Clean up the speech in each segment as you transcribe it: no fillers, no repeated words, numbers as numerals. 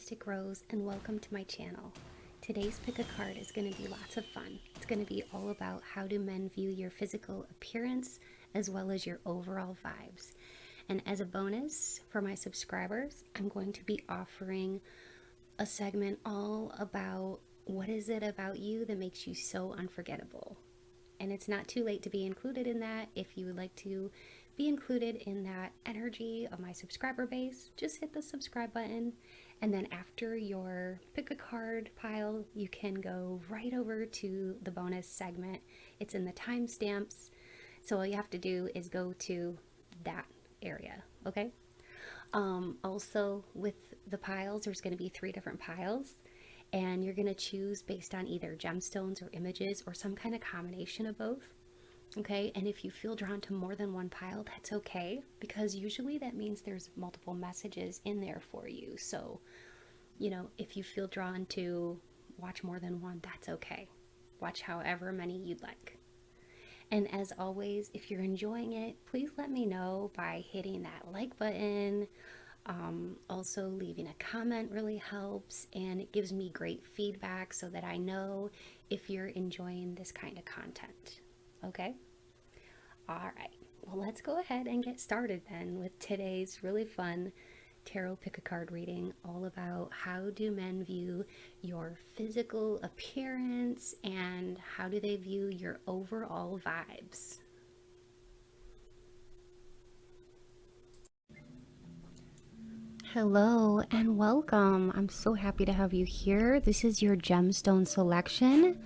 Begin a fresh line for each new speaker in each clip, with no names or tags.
Mystic Rose, and welcome to my channel. Today's pick a card is going to be lots of fun. It's going to be all about how do men view your physical appearance as well as your overall vibes. And as a bonus for my subscribers, I'm going to be offering a segment all about what is it about you that makes you so unforgettable. And it's not too late to be included in that. If you would like to be included in that energy of my subscriber base, just hit the subscribe button. And then after your pick a card pile, you can go right over to the bonus segment. It's in the timestamps. So all you have to do is go to that area, okay? Also with the piles, there's going to be 3 different piles. And you're going to choose based on either gemstones or images or some kind of combination of both. Okay, and if you feel drawn to more than one pile, that's okay, because usually that means there's multiple messages in there for you. So, you know, if you feel drawn to watch more than one, that's okay. Watch however many you'd like. And as always, if you're enjoying it, please let me know by hitting that like button. Also, leaving a comment really helps, and it gives me great feedback so that I know if you're enjoying this kind of content. Okay? All right. Well, let's go ahead and get started then with today's really fun tarot pick a card reading, all about how do men view your physical appearance and how do they view your overall vibes. Hello and welcome. I'm so happy to have you here. This is your gemstone selection.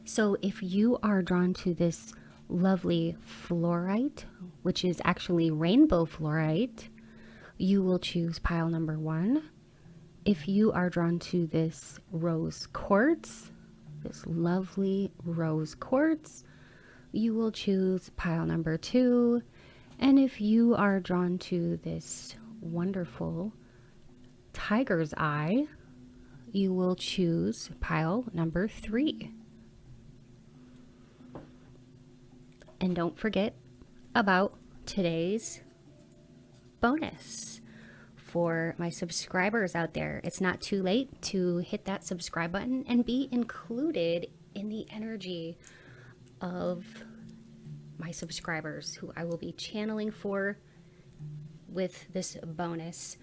So if you are drawn to this lovely fluorite, which is actually rainbow fluorite, you will choose pile number 1. If you are drawn to this rose quartz, this lovely rose quartz, you will choose pile number 2. And if you are drawn to this wonderful tiger's eye, you will choose pile number 3. And don't forget about today's bonus for my subscribers out there. It's not too late to hit that subscribe button and be included in the energy of my subscribers who I will be channeling for with this bonus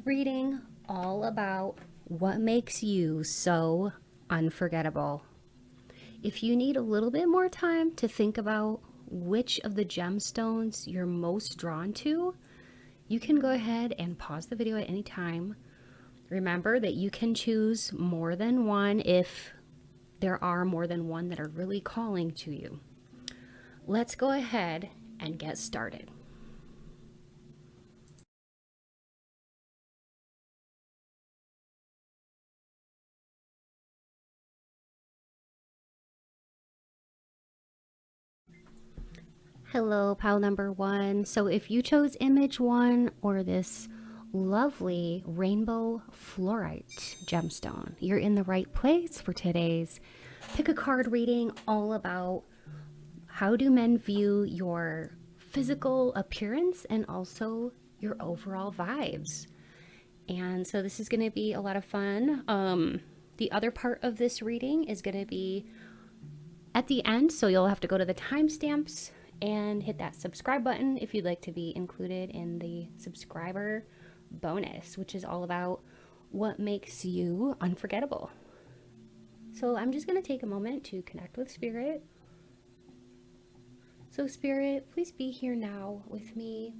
reading all about what makes you so unforgettable. If you need a little bit more time to think about which of the gemstones you're most drawn to, you can go ahead and pause the video at any time. Remember that you can choose more than one if there are more than one that are really calling to you. Let's go ahead and get started. Hello, pile number 1. So if you chose image 1 or this lovely rainbow fluorite gemstone, you're in the right place for today's pick a card reading, all about how do men view your physical appearance and also your overall vibes. And so this is going to be a lot of fun. The other part of this reading is going to be at the end, so you'll have to go to the timestamps and hit that subscribe button if you'd like to be included in the subscriber bonus, which is all about what makes you unforgettable. So I'm just going to take a moment to connect with Spirit. So Spirit, please be here now with me.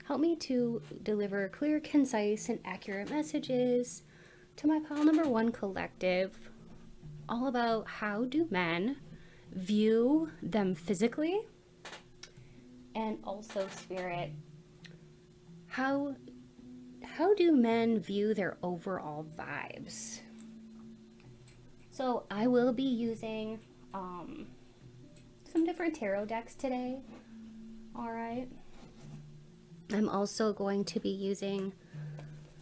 Help me to deliver clear, concise, and accurate messages to my pile number 1 collective, all about how do men view them physically, and also Spirit, how do men view their overall vibes? So I will be using some different tarot decks today. All right. I'm also going to be using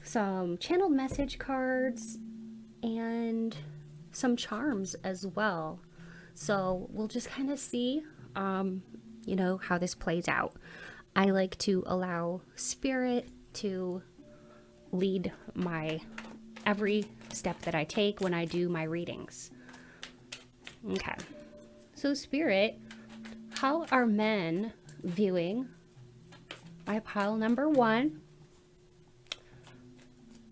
some channeled message cards and some charms as well. So we'll just kind of see you know, how this plays out. I like to allow Spirit to lead my every step that I take when I do my readings. Okay. So Spirit, how are men viewing my pile number 1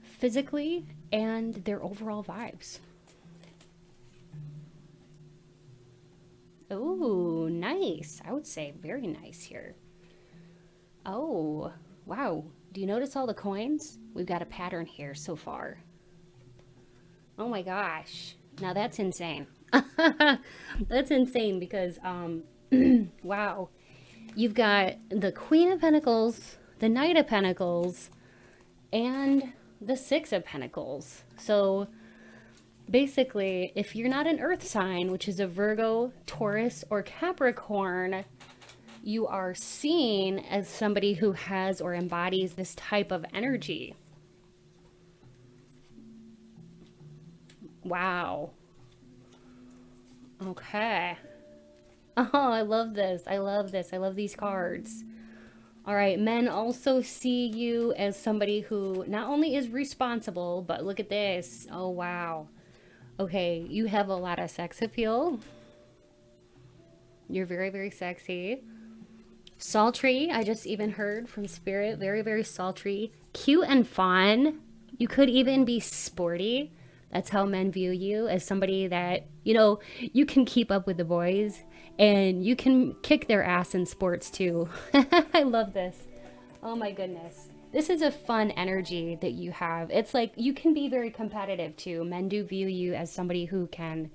physically and their overall vibes? Oh, nice. I would say very nice here. Oh, wow. Do you notice all the coins? We've got a pattern here so far. Oh my gosh. Now that's insane. That's insane because, wow. You've got the Queen of Pentacles, the Knight of Pentacles, and the Six of Pentacles. So basically, if you're not an earth sign, which is a Virgo, Taurus, or Capricorn, you are seen as somebody who has or embodies this type of energy. Wow. Okay. Oh, I love this. I love this. I love these cards. All right. Men also see you as somebody who not only is responsible, but look at this. Oh, wow. Okay. You have a lot of sex appeal. You're very, very sexy. Sultry. I just even heard from Spirit. Very, very sultry. Cute and fun. You could even be sporty. That's how men view you, as somebody that, you know, you can keep up with the boys and you can kick their ass in sports too. I love this. Oh my goodness. This is a fun energy that you have. It's like you can be very competitive too. Men do view you as somebody who can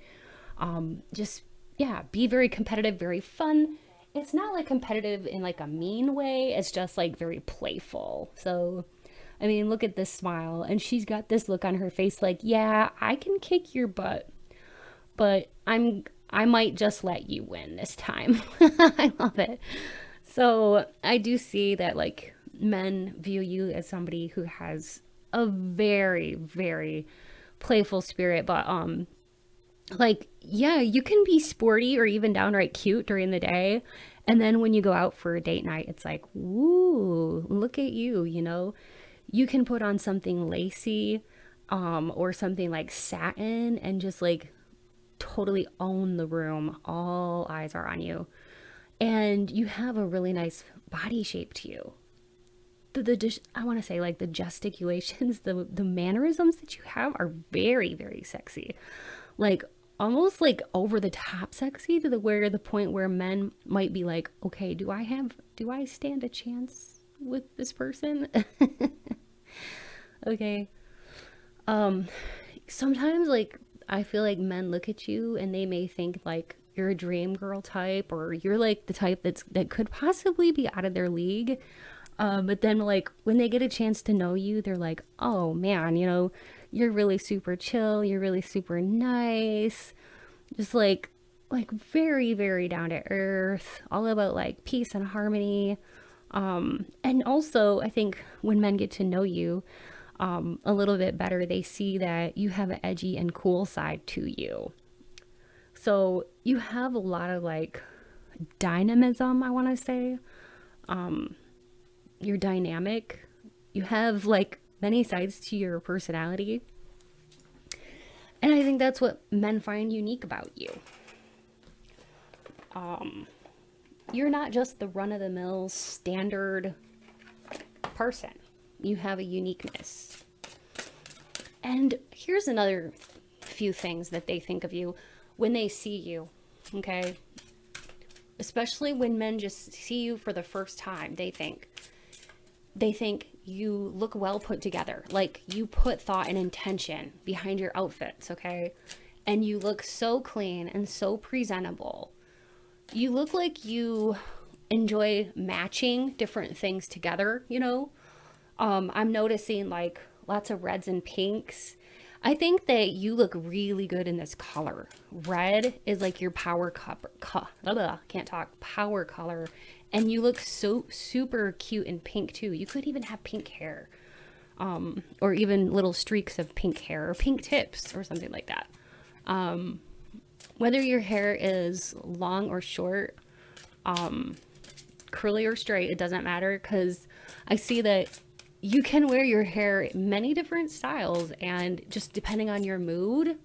just, yeah, be very competitive, very fun. It's not like competitive in like a mean way. It's just like very playful. So I mean, look at this smile. And she's got this look on her face like, yeah, I can kick your butt, but I might just let you win this time. I love it. So I do see that like men view you as somebody who has a very, very playful spirit, but like, yeah, you can be sporty or even downright cute during the day. And then when you go out for a date night, it's like, woo, look at you, you know? You can put on something lacy or something like satin and just like totally own the room. All eyes are on you. And you have a really nice body shape to you. I want to say like the gesticulations, the mannerisms that you have are very, very sexy. Like almost like over the top sexy to the point where men might be like, okay, do I stand a chance with this person? Okay. Sometimes like I feel like men look at you and they may think like you're a dream girl type, or you're like the type that could possibly be out of their league. But then like when they get a chance to know you, they're like, oh man, you know, you're really super chill, you're really super nice, just like very, very down to earth, all about like peace and harmony. And also I think when men get to know you a little bit better, they see that you have an edgy and cool side to you. So you have a lot of like dynamism, I want to say. You're dynamic. You have like many sides to your personality. And I think that's what men find unique about you. You're not just the run-of-the-mill standard person. You have a uniqueness. And here's another few things that they think of you when they see you, okay? Especially when men just see you for the first time, they think you look well put together. Like you put thought and intention behind your outfits, okay? And you look so clean and so presentable. You look like you enjoy matching different things together, you know? I'm noticing like lots of reds and pinks. I think that you look really good in this color. Red is like your power power color. And you look so super cute in pink too. You could even have pink hair. Or even little streaks of pink hair or pink tips or something like that. Whether your hair is long or short, curly or straight, it doesn't matter, because I see that you can wear your hair many different styles, and just depending on your mood,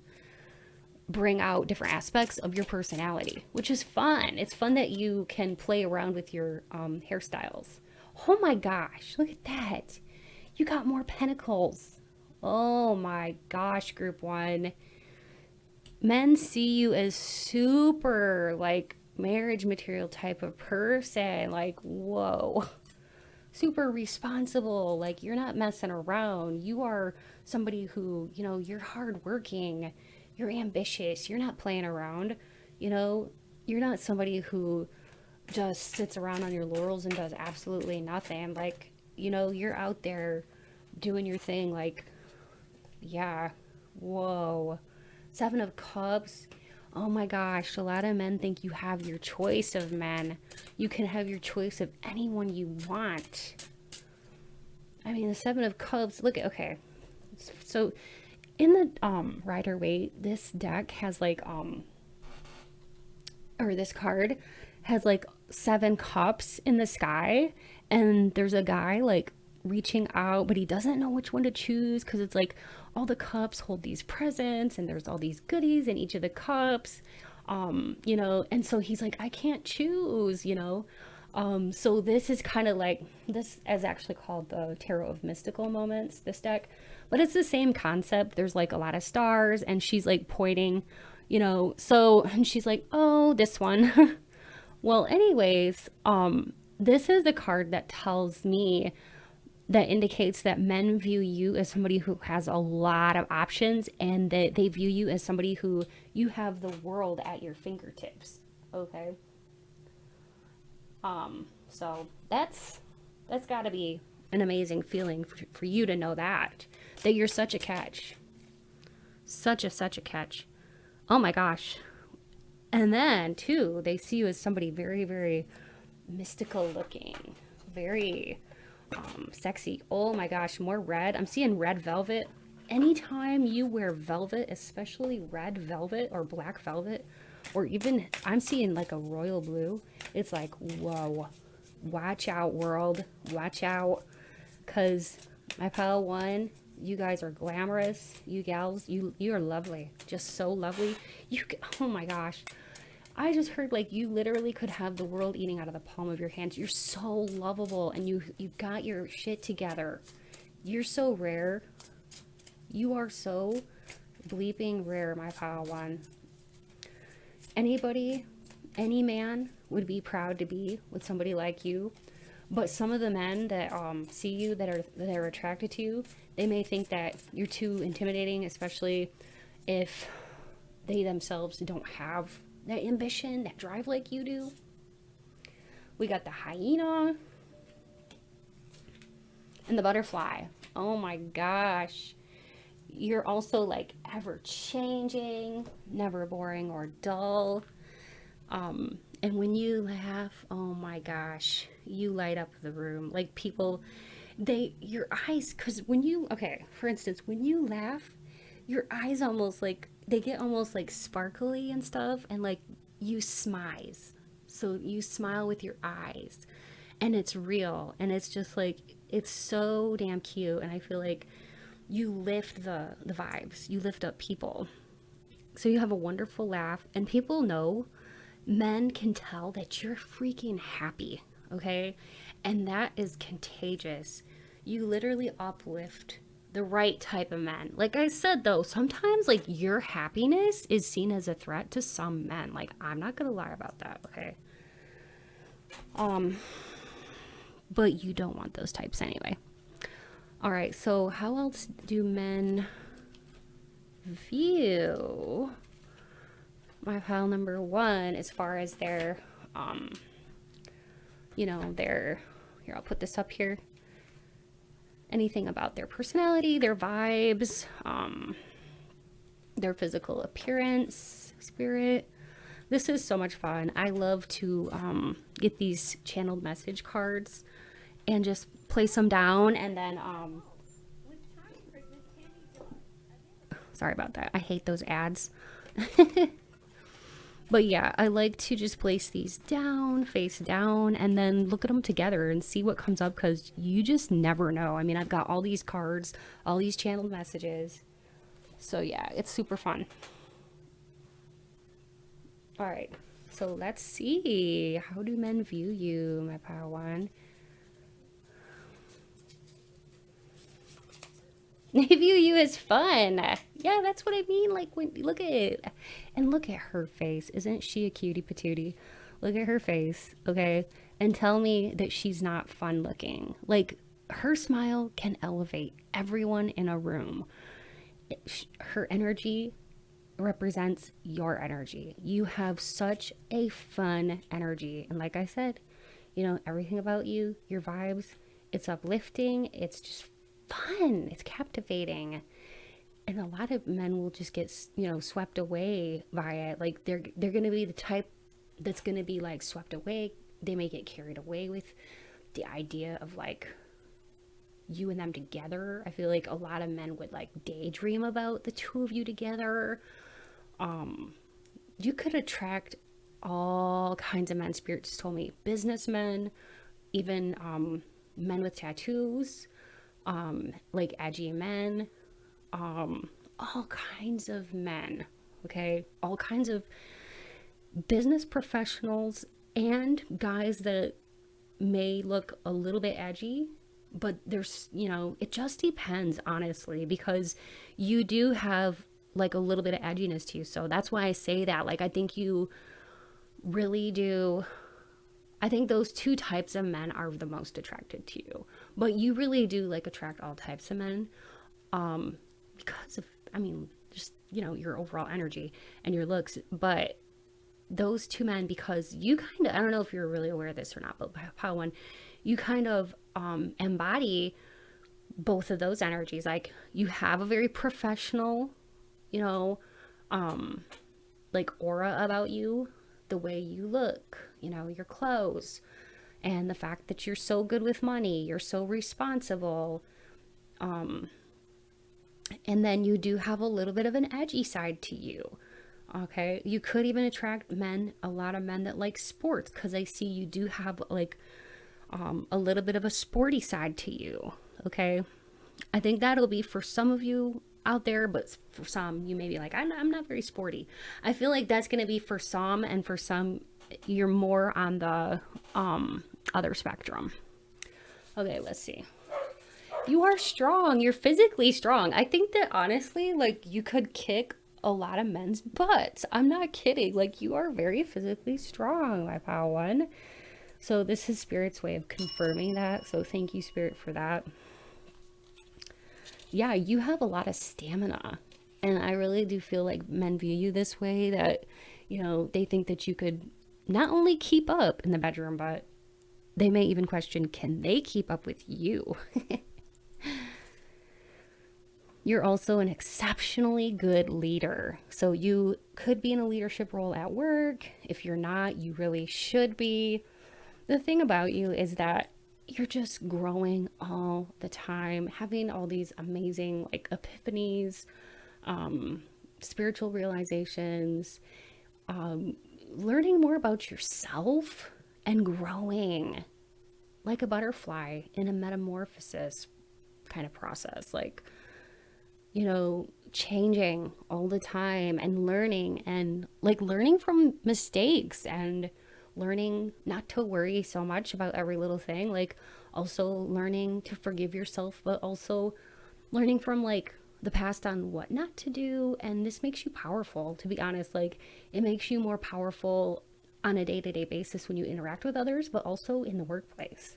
bring out different aspects of your personality, which is fun. It's fun that you can play around with your hairstyles. Oh my gosh, look at that. You got more pentacles. Oh my gosh, group one. Men see you as super like marriage material type of person. Like, whoa. Super responsible. Like, you're not messing around. You are somebody who, you know, you're hardworking. You're ambitious. You're not playing around. You know, you're not somebody who just sits around on your laurels and does absolutely nothing. Like, you know, you're out there doing your thing. Like, yeah, whoa. Seven of Cups. Oh my gosh, a lot of men think you have your choice of men. You can have your choice of anyone you want. I mean, the Seven of Cups, look at, okay. So in the Rider-Waite, this deck has like or this card has like 7 cups in the sky, and there's a guy like reaching out, but he doesn't know which one to choose, because it's like all the cups hold these presents and there's all these goodies in each of the cups, you know, and so he's like, I can't choose, you know. So this is kind of like, this is actually called the Tarot of Mystical Moments, this deck, but it's the same concept. There's like a lot of stars, and she's like pointing, you know, so, and she's like, oh, this one. Well, anyways, this is the card that tells me, that indicates that men view you as somebody who has a lot of options, and that they view you as somebody who you have the world at your fingertips. Okay. So that's got to be an amazing feeling for you to know that you're such a catch. Such a catch. Oh my gosh. And then too, they see you as somebody very, very mystical looking, very sexy. Oh my gosh, more red. I'm seeing red velvet. Anytime you wear velvet, especially red velvet or black velvet, or even I'm seeing like a royal blue, it's like, whoa, watch out, world, watch out, because my pile one, you guys are glamorous. You gals, you are lovely, just so lovely. Oh my gosh, I just heard like you literally could have the world eating out of the palm of your hands. You're so lovable, and you got your shit together. You're so rare. You are so bleeping rare, my pile one. Anybody, any man would be proud to be with somebody like you. But some of the men that see you, that are attracted to you, they may think that you're too intimidating, especially if they themselves don't have that ambition, that drive like you do. We got the hyena and the butterfly. Oh my gosh. You're also like ever changing, never boring or dull. And when you laugh, oh my gosh, you light up the room. Like people, your eyes, because when you, okay, for instance, when you laugh, your eyes almost like, they get almost like sparkly and stuff, and like you smize. So you smile with your eyes, and it's real, and it's just like, it's so damn cute. And I feel like you lift the vibes, you lift up people. So you have a wonderful laugh, and people know, men can tell that you're freaking happy, okay? And that is contagious. You literally uplift the right type of men. Like I said though, sometimes like your happiness is seen as a threat to some men. Like, I'm not gonna lie about that, okay? But you don't want those types anyway. All right, so how else do men view my pile number one as far as their, you know, their, here, I'll put this up here. Anything about their personality, their vibes, their physical appearance, spirit. This is so much fun. I love to get these channeled message cards and just place them down, and then sorry about that. I hate those ads. But yeah, I like to just place these down, face down, and then look at them together and see what comes up, because you just never know. I mean, I've got all these cards, all these channeled messages. So yeah, it's super fun. All right, so let's see. How do men view you, my Padawan? They view you as fun. Yeah, that's what I mean. Like, when you look at it, and look at her face. Isn't she a cutie patootie? Look at her face, okay? And tell me that she's not fun looking. Like, her smile can elevate everyone in a room. Her energy represents your energy. You have such a fun energy. And like I said, everything about you, your vibes, it's uplifting. It's just fun. It's captivating. And a lot of men will just get, swept away by it. Like, they're going to be the type that's going to be like swept away. They may get carried away with the idea of like you and them together. I feel like a lot of men would like daydream about the two of you together. You could attract all kinds of men. Spirit just told me businessmen, even men with tattoos, like edgy men, all kinds of men, okay? All kinds of business professionals and guys that may look a little bit edgy, but there's, it just depends, honestly, because you do have like a little bit of edginess to you. So that's why I say that. Like, I think you really do. I think those two types of men are the most attracted to you, but you really do like attract all types of men, because of, just, your overall energy and your looks. But those two men, because you kind of, I don't know if you're really aware of this or not, but Pawan, you kind of embody both of those energies. Like, you have a very professional, like aura about you, the way you look, your clothes, and the fact that you're so good with money, you're so responsible. And then you do have a little bit of an edgy side to you. Okay. You could even attract a lot of men that like sports, because I see you do have like a little bit of a sporty side to you. Okay. I think that'll be for some of you out there, but for some, you may be like, I'm not very sporty. I feel like that's going to be for some, and for some, you're more on the other spectrum. Okay, let's see. You are strong. You're physically strong. I think that honestly, like, you could kick a lot of men's butts. I'm not kidding. Like, you are very physically strong, my pal one. So this is Spirit's way of confirming that. So thank you, Spirit, for that. Yeah, you have a lot of stamina. And I really do feel like men view you this way, that, they think that you could not only keep up in the bedroom, but they may even question, can they keep up with you? You're also an exceptionally good leader. So you could be in a leadership role at work. If you're not, you really should be. The thing about you is that you're just growing all the time, having all these amazing like epiphanies, spiritual realizations, learning more about yourself, and growing like a butterfly in a metamorphosis kind of process. Like, changing all the time and learning, and like learning from mistakes, and learning not to worry so much about every little thing. Like, also learning to forgive yourself, but also learning from like the past on what not to do. And this makes you powerful, to be honest. Like, it makes you more powerful on a day-to-day basis when you interact with others, but also in the workplace.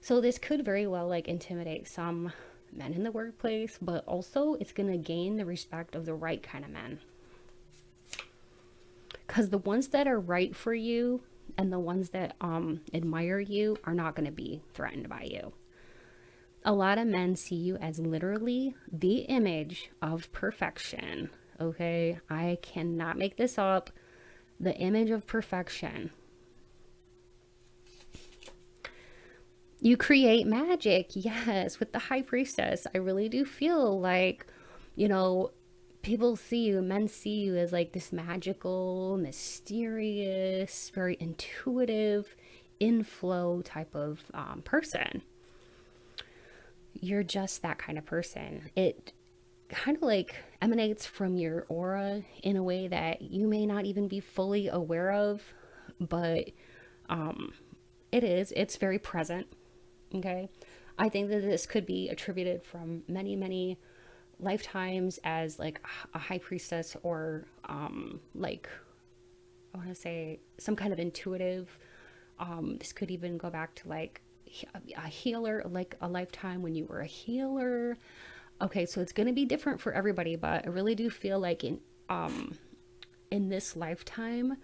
So this could very well like intimidate some men in the workplace, but also it's going to gain the respect of the right kind of men. Because the ones that are right for you and the ones that admire you are not going to be threatened by you. A lot of men see you as literally the image of perfection. Okay, I cannot make this up. The image of perfection. You create magic, yes, with the High Priestess. I really do feel like, people see you, men see you as like this magical, mysterious, very intuitive, in flow type of person. You're just that kind of person. It kind of like emanates from your aura in a way that you may not even be fully aware of, but it's very present. Okay. I think that this could be attributed from many, many lifetimes as like a high priestess, or like, I want to say some kind of intuitive. This could even go back to like a healer, like a lifetime when you were a healer. Okay, so it's going to be different for everybody, but I really do feel like in this lifetime,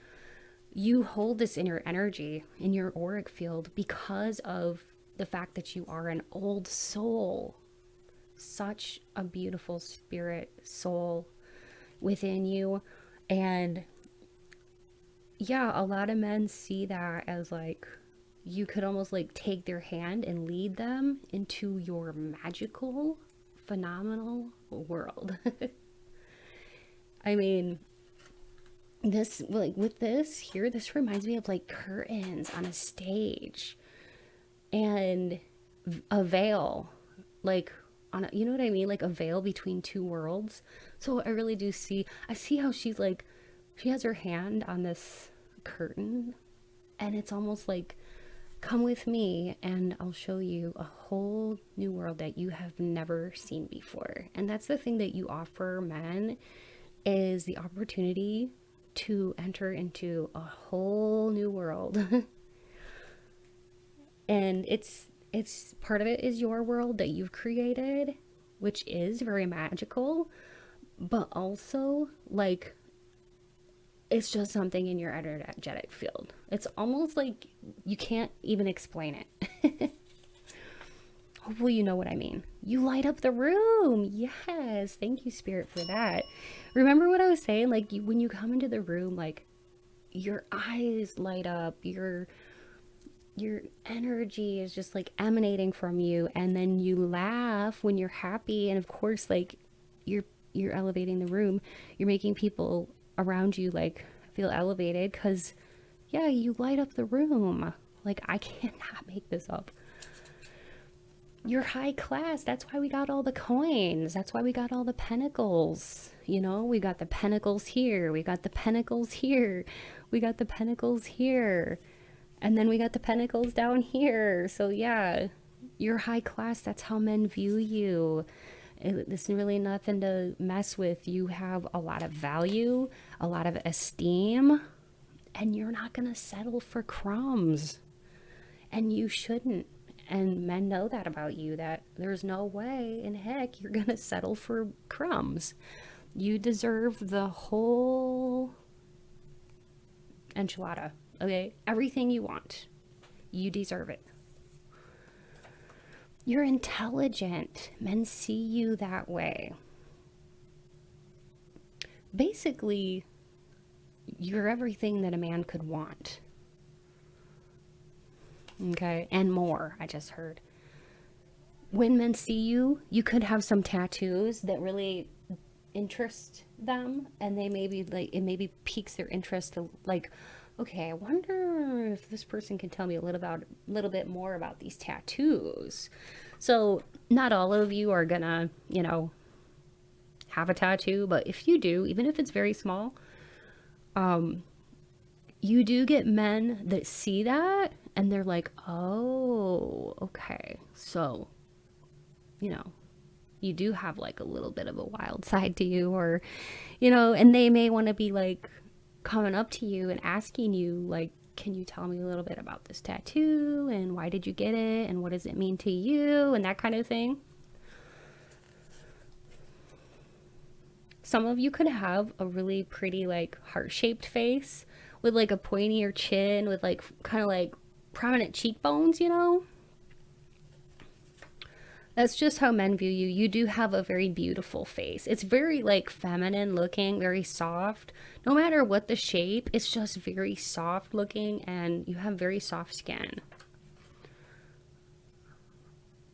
you hold this in your energy, in your auric field, because of the fact that you are an old soul. Such a beautiful spirit soul within you. And yeah, a lot of men see that as like, you could almost like take their hand and lead them into your magical, phenomenal world. I mean, this, like with this here, this reminds me of like curtains on a stage and a veil, like on a, you know what I mean? Like a veil between two worlds. So I really do see, I see how she's like, she has her hand on this curtain, and it's almost like, come with me and I'll show you a whole new world that you have never seen before. And that's the thing that you offer men, is the opportunity to enter into a whole new world. And it's part of it is your world that you've created, which is very magical, but also like, it's just something in your energetic field. It's almost like you can't even explain it. Hopefully you know what I mean. You light up the room. Yes. Thank you, Spirit, for that. Remember what I was saying? Like when you come into the room, like your eyes light up, your energy is just like emanating from you, and then you laugh when you're happy, and of course like you're elevating the room. You're making people around you like feel elevated, because yeah, you light up the room. Like, I cannot make this up. You're high class. That's why we got all the coins. That's why we got all the pentacles. You know, we got the pentacles here, we got the pentacles here, we got the pentacles here, and then we got the pentacles down here. So yeah, you're high class. That's how men view you. It's really nothing to mess with. You have a lot of value, a lot of esteem, and you're not going to settle for crumbs. And you shouldn't. And men know that about you, that there's no way in heck you're going to settle for crumbs. You deserve the whole enchilada, okay? Everything you want. You deserve it. You're intelligent. Men see you that way. Basically, you're everything that a man could want. Okay, and more, I just heard. When men see you, you could have some tattoos that really interest them, and they maybe like, it maybe piques their interest to like, okay, I wonder if this person can tell me a little bit more about these tattoos. So not all of you are gonna, you know, have a tattoo, but if you do, even if it's very small, you do get men that see that and they're like, oh, okay, so, you know, you do have like a little bit of a wild side to you, or, you know, and they may want to be like coming up to you and asking you like, can you tell me a little bit about this tattoo, and why did you get it, and what does it mean to you, and that kind of thing. Some of you could have a really pretty like heart-shaped face with like a pointier chin, with like kind of like prominent cheekbones, you know. That's just how men view you. You do have a very beautiful face. It's very like feminine looking, very soft. No matter what the shape, it's just very soft looking, and you have very soft skin.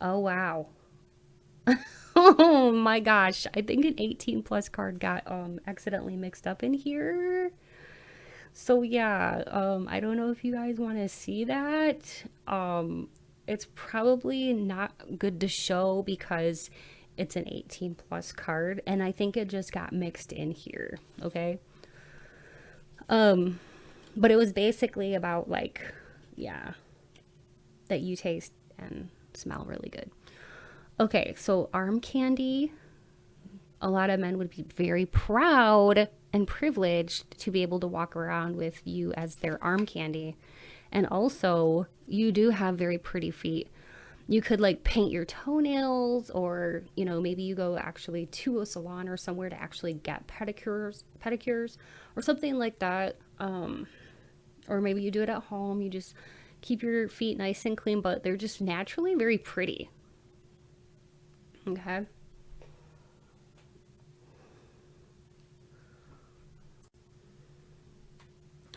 Oh, wow. Oh my gosh. I think an 18 plus card got accidentally mixed up in here. So yeah, I don't know if you guys want to see that. It's probably not good to show because it's an 18 plus card, and I think it just got mixed in here, okay? But it was basically about like, yeah, that you taste and smell really good. Okay, so arm candy. A lot of men would be very proud and privileged to be able to walk around with you as their arm candy. And also, you do have very pretty feet. You could like paint your toenails, or maybe you go actually to a salon or somewhere to actually get pedicures or something like that. Or maybe you do it at home. You just keep your feet nice and clean, but they're just naturally very pretty. Okay.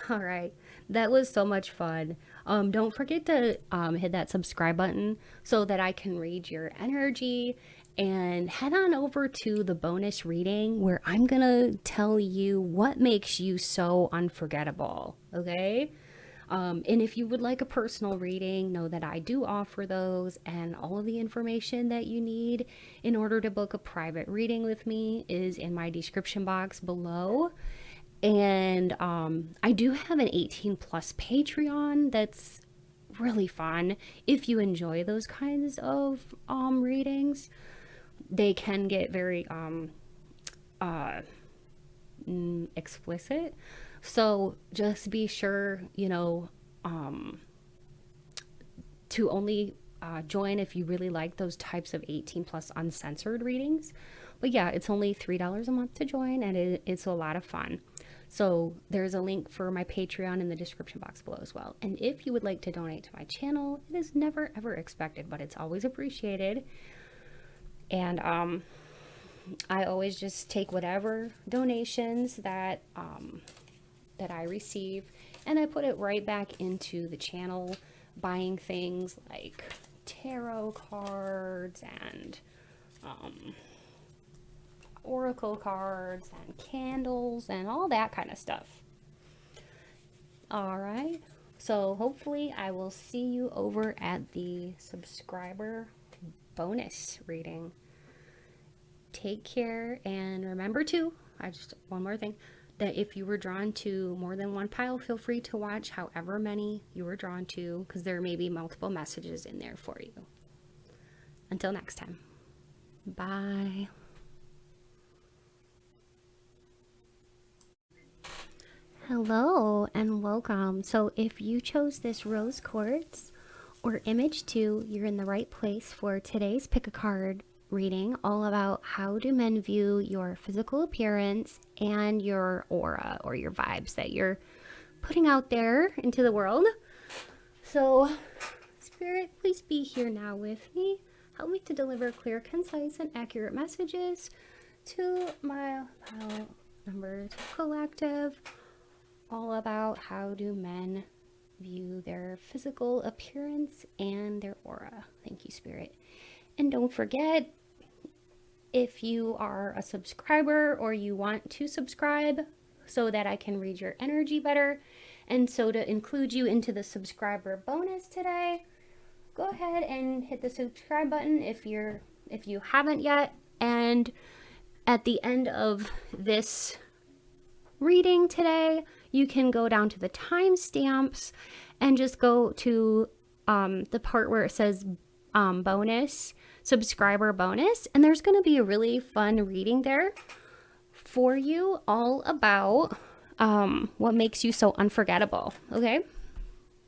All right. That was so much fun. Don't forget to hit that subscribe button so that I can read your energy, and head on over to the bonus reading where I'm going to tell you what makes you so unforgettable. Okay. And if you would like a personal reading, know that I do offer those, and all of the information that you need in order to book a private reading with me is in my description box below. And I do have an 18 plus Patreon that's really fun. If you enjoy those kinds of readings, they can get very explicit. So just be sure, to only join if you really like those types of 18 plus uncensored readings. But yeah, it's only $3 a month to join, and it's a lot of fun. So there's a link for my Patreon in the description box below as well. And if you would like to donate to my channel, it is never ever expected, but it's always appreciated. And I always just take whatever donations that I receive, and I put it right back into the channel, buying things like tarot cards and oracle cards and candles and all that kind of stuff. All right, so hopefully I will see you over at the subscriber bonus reading. Take care, and remember to, one more thing, that if you were drawn to more than one pile, feel free to watch however many you were drawn to, because there may be multiple messages in there for you. Until next time, bye. Hello and welcome. So if you chose this rose quartz or image 2, you're in the right place for today's pick a card reading, all about how do men view your physical appearance and your aura, or your vibes that you're putting out there into the world. So Spirit, please be here now with me. Help me to deliver clear, concise, and accurate messages to my pile number 2 collective, all about how do men view their physical appearance and their aura. Thank you, Spirit. And don't forget, if you are a subscriber or you want to subscribe so that I can read your energy better, and so to include you into the subscriber bonus today, go ahead and hit the subscribe button if you haven't yet. And at the end of this reading today, you can go down to the timestamps and just go to the part where it says bonus, subscriber bonus, and there's going to be a really fun reading there for you, all about what makes you so unforgettable. Okay,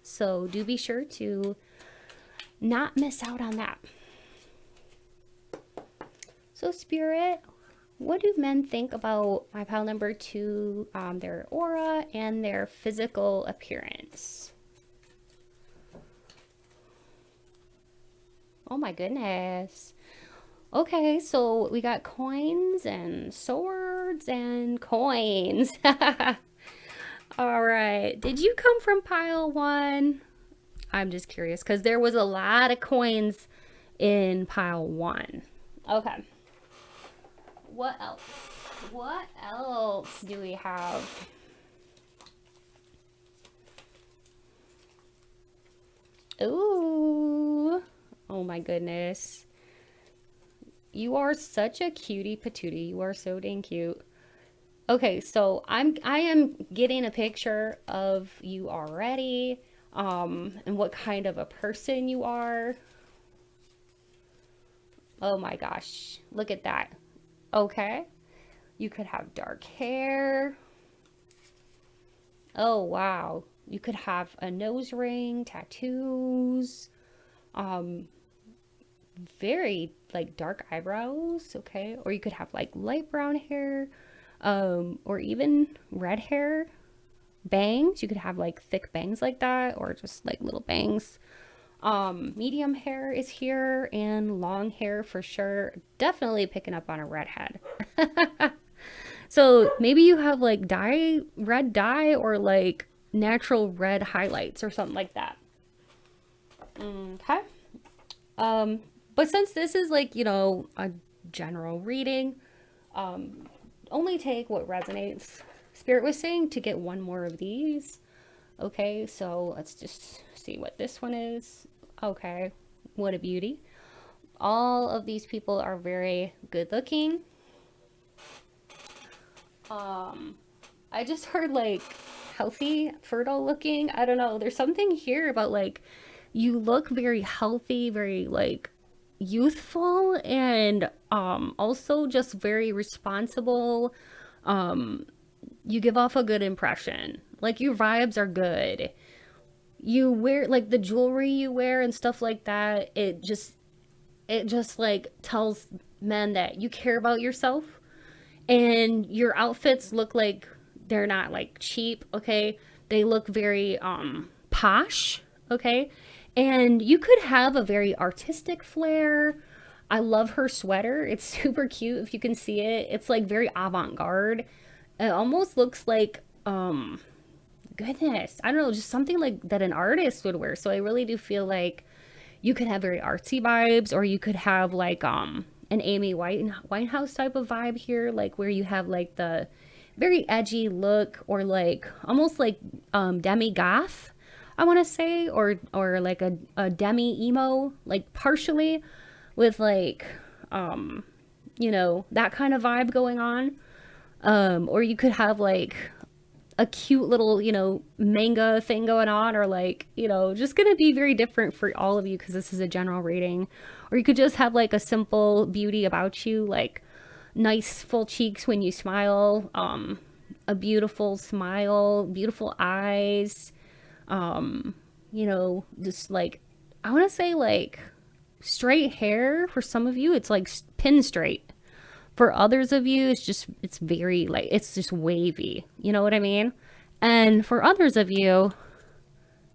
so do be sure to not miss out on that. So Spirit, what do men think about my pile number 2, their aura and their physical appearance? Oh my goodness. Okay, so we got coins and swords and coins. All right. Did you come from pile 1? I'm just curious because there was a lot of coins in pile 1. Okay. What else? What else do we have? Ooh. Oh my goodness. You are such a cutie patootie. You are so dang cute. Okay, so I am getting a picture of you already, and what kind of a person you are. Oh my gosh, look at that. Okay, you could have dark hair. Oh wow, you could have a nose ring, tattoos, um, very like dark eyebrows. Okay, or you could have like light brown hair, or even red hair. Bangs, you could have like thick bangs like that, or just like little bangs. Medium hair is here, and long hair for sure. Definitely picking up on a redhead. So maybe you have like red dye, or like natural red highlights or something like that. Okay. But since this is like, a general reading, only take what resonates. Spirit was saying to get one more of these. Okay, so let's just see what this one is. Okay, what a beauty. All of these people are very good looking. I just heard like healthy, fertile looking. I don't know. There's something here about like you look very healthy, very like youthful, and also just very responsible. You give off a good impression. Like your vibes are good. You wear like the jewelry you wear and stuff like that. It just like tells men that you care about yourself, and your outfits look like they're not like cheap, okay? They look very posh, okay? And you could have a very artistic flair. I love her sweater. It's super cute if you can see it. It's like very avant-garde. It almost looks like goodness, I don't know, just something like that an artist would wear. So I really do feel like you could have very artsy vibes, or you could have like an Amy Winehouse type of vibe here, like where you have like the very edgy look, or like almost like demi goth, I want to say, or like a demi emo, like partially, with like that kind of vibe going on. Or you could have like a cute little, manga thing going on, or like, just gonna be very different for all of you because this is a general reading. Or you could just have like a simple beauty about you, like nice full cheeks when you smile, a beautiful smile, beautiful eyes, just like, I want to say like straight hair. For some of you, it's like pin straight. For others of you, it's very like, it's just wavy. You know what I mean? And for others of you,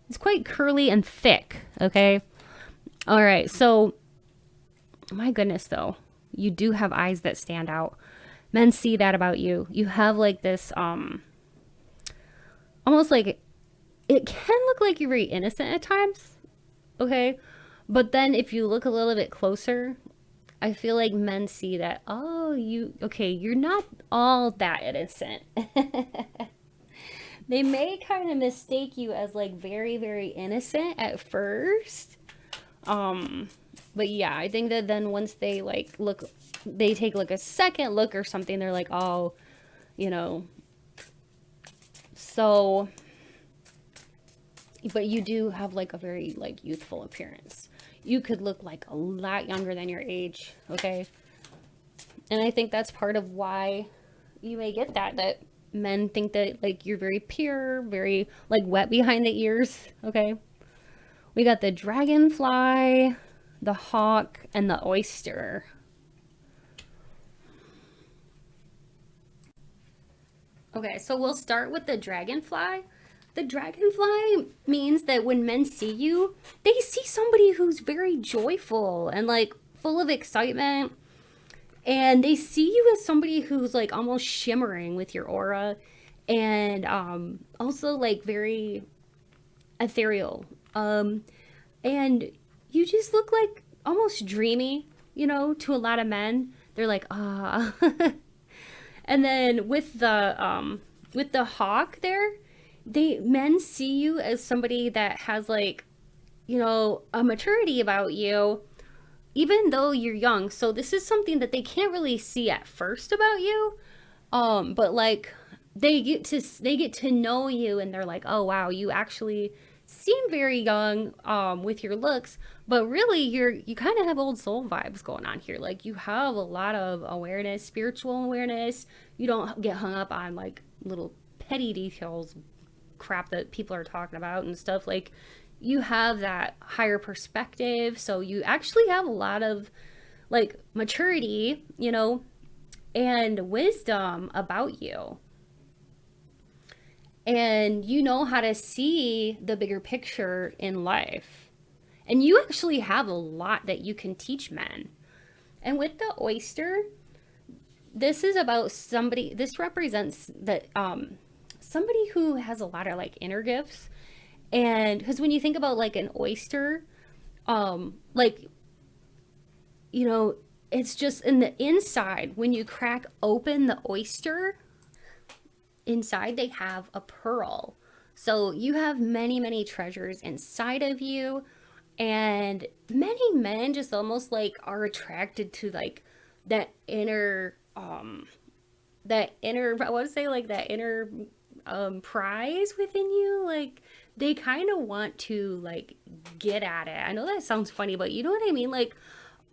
it's quite curly and thick. Okay. All right. So my goodness, though, you do have eyes that stand out. Men see that about you. You have like this, almost like, it can look like you're very innocent at times. Okay. But then if you look a little bit closer, I feel like men see that, oh, you're not all that innocent. They may kind of mistake you as like very, very innocent at first. But yeah, I think that then once they like look, they take like a second look or something, they're like, oh, so, but you do have like a very like youthful appearance. You could look like a lot younger than your age, okay? And I think that's part of why you may get that men think that like you're very pure, very like wet behind the ears, okay? We got the dragonfly, the hawk, and the oyster. Okay, so we'll start with the dragonfly. The dragonfly means that when men see you, they see somebody who's very joyful and like full of excitement. And they see you as somebody who's like almost shimmering with your aura, and also like very ethereal. And you just look like almost dreamy, to a lot of men. They're like, ah. And then with the hawk there, men see you as somebody that has like, you know, a maturity about you, even though you're young. So this is something that they can't really see at first about you. But like they get to know you, and they're like, oh wow, you actually seem very young with your looks, but really you kind of have old soul vibes going on here. Like you have a lot of awareness, spiritual awareness. You don't get hung up on like little petty details crap that people are talking about and stuff. Like you have that higher perspective, so you actually have a lot of like maturity, you know, and wisdom about you. And you know how to see the bigger picture in life. And you actually have a lot that you can teach men. And with the oyster, this is about somebody, this represents that somebody who has a lot of like inner gifts. And because when you think about like an oyster, like, you know, it's just in the inside, when you crack open the oyster, inside they have a pearl. So you have many, many treasures inside of you. And many men just almost like are attracted to like that inner, I want to say like that inner prize within you. Like they kind of want to like get at it. I know that sounds funny, but you know what I mean? Like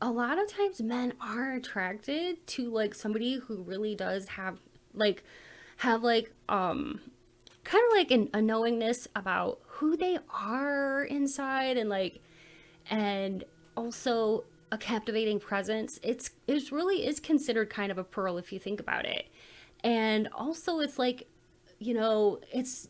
a lot of times men are attracted to like somebody who really does have like kind of like a knowingness about who they are inside, and like, and also a captivating presence. It really is considered kind of a pearl if you think about it. And also it's like, you know, it's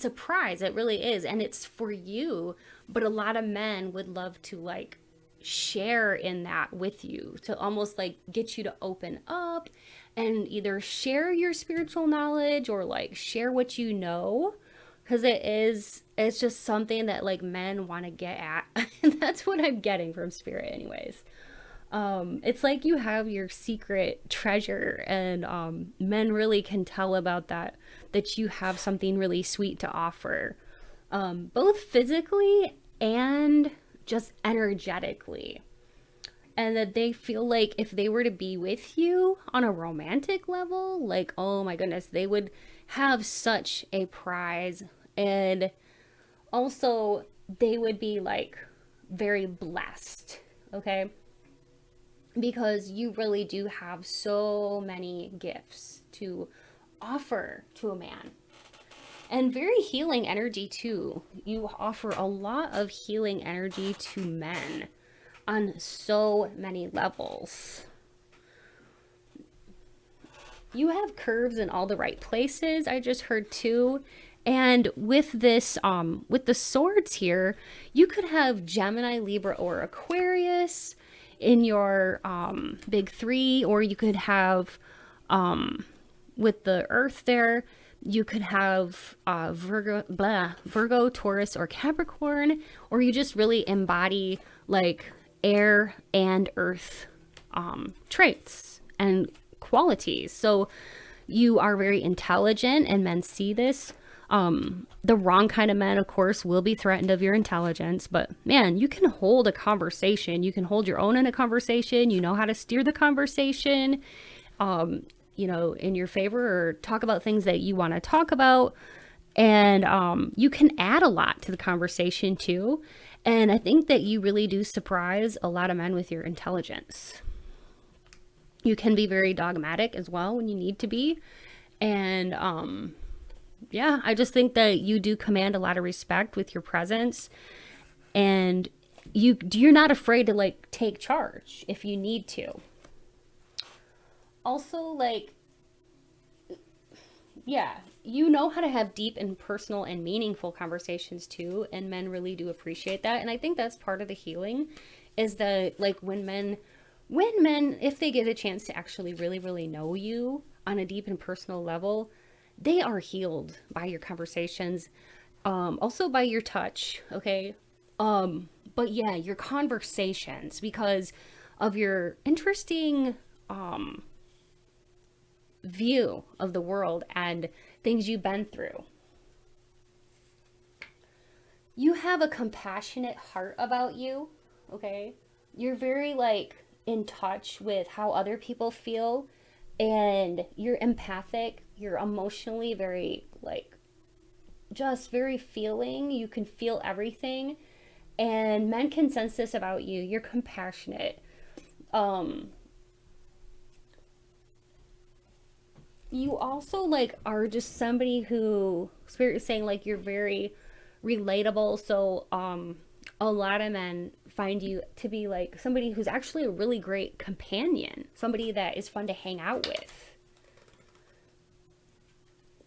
a prize. It really is. And it's for you. But a lot of men would love to like share in that with you, to almost like get you to open up and either share your spiritual knowledge or like share what you know, because it's just something that like men want to get at. And that's what I'm getting from spirit anyways. It's like you have your secret treasure, and men really can tell about that you have something really sweet to offer, both physically and just energetically. And that they feel like if they were to be with you on a romantic level, like, oh my goodness, they would have such a prize. And also they would be like very blessed, okay? Because you really do have so many gifts to offer to a man. And very healing energy too. You offer a lot of healing energy to men on so many levels. You have curves in all the right places, I just heard too. And with this, with the swords here, you could have Gemini, Libra, or Aquarius in your big three, or you could have, with the earth there, you could have Virgo, Taurus, or Capricorn, or you just really embody like air and earth traits and qualities. So you are very intelligent, and men see this. The wrong kind of men, of course, will be threatened of your intelligence, but man, you can hold a conversation. You can hold your own in a conversation. You know how to steer the conversation, you know, in your favor, or talk about things that you want to talk about. And you can add a lot to the conversation too. And I think that you really do surprise a lot of men with your intelligence. You can be very dogmatic as well when you need to be. And yeah, I just think that you do command a lot of respect with your presence. And you're not afraid to like take charge if you need to. Also, like, yeah, you know how to have deep and personal and meaningful conversations too, and men really do appreciate that. And I think that's part of the healing, is that like when men, if they get a chance to actually really, really know you on a deep and personal level, they are healed by your conversations, also by your touch, okay? But yeah, your conversations, because of your interesting view of the world and things you've been through. You have a compassionate heart about you, okay? You're very like in touch with how other people feel, and you're empathic, you're emotionally very like just very feeling. You can feel everything, and men can sense this about you. You're compassionate. Um you also like are just somebody who spirit is saying like you're very relatable. So a lot of men find you to be like somebody who's actually a really great companion, somebody that is fun to hang out with.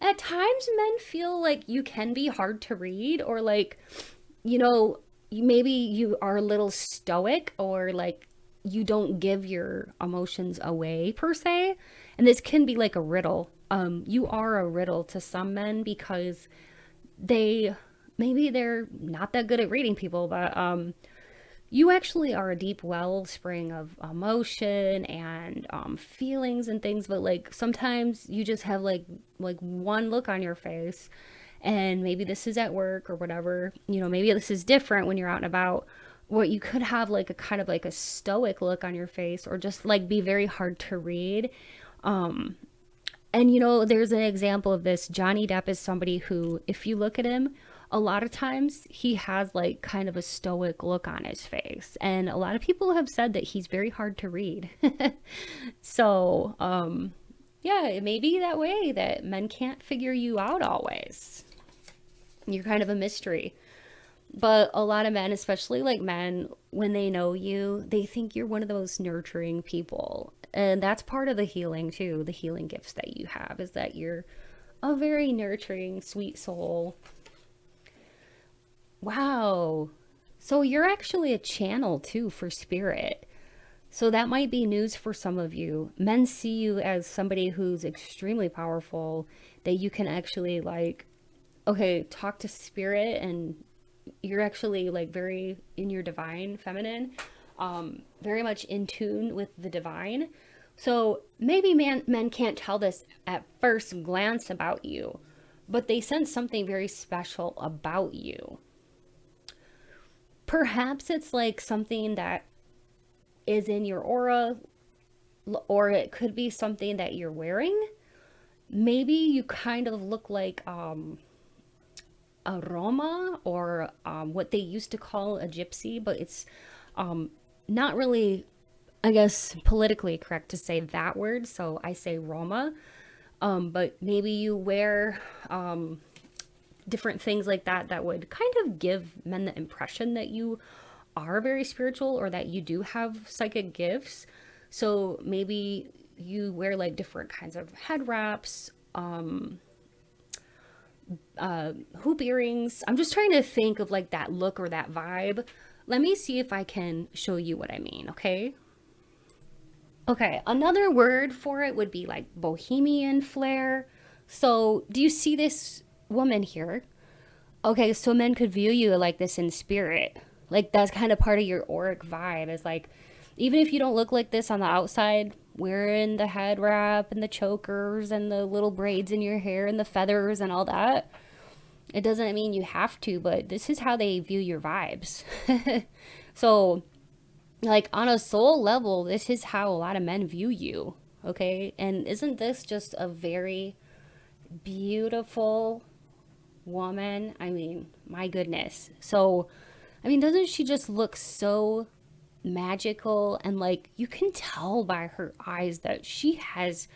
At times men feel like you can be hard to read, or like, you know, maybe you are a little stoic, or like you don't give your emotions away per se. And this can be like a riddle. You are a riddle to some men because they maybe they're not that good at reading people, but you actually are a deep wellspring of emotion and feelings and things. But like sometimes you just have like one look on your face, and maybe this is at work or whatever. You know, maybe this is different when you're out and about. What you could have like a kind of like a stoic look on your face, or just like be very hard to read. And you know, there's an example of this. Johnny Depp is somebody who, if you look at him, a lot of times he has like kind of a stoic look on his face. And a lot of people have said that he's very hard to read. So, yeah, it may be that way that men can't figure you out always. You're kind of a mystery. But a lot of men, especially like men, when they know you, they think you're one of those nurturing people. And that's part of the healing too. The healing gifts that you have is that you're a very nurturing, sweet soul. Wow. So you're actually a channel too for spirit. So that might be news for some of you. Men see you as somebody who's extremely powerful, that you can actually like, okay, talk to spirit, and you're actually like very in your divine feminine, very much in tune with the divine. So maybe men can't tell this at first glance about you, but they sense something very special about you. Perhaps it's like something that is in your aura, or it could be something that you're wearing. Maybe you kind of look like a Roma, or what they used to call a gypsy, but it's not really, I guess, politically correct to say that word, so I say Roma. But maybe you wear different things like that that would kind of give men the impression that you are very spiritual, or that you do have psychic gifts. So maybe you wear like different kinds of head wraps, hoop earrings. I'm just trying to think of like that look or that vibe. Let me see if I can show you what I mean, okay? Okay, another word for it would be like bohemian flair. So, do you see this woman here? Okay, so men could view you like this in spirit. Like that's kind of part of your auric vibe. Is like, even if you don't look like this on the outside, wearing the head wrap and the chokers and the little braids in your hair and the feathers and all that, it doesn't mean you have to, but this is how they view your vibes. So, like on a soul level, this is how a lot of men view you, okay? And isn't this just a very beautiful woman? I mean, my goodness. So, I mean, doesn't she just look so magical? And like, you can tell by her eyes that she has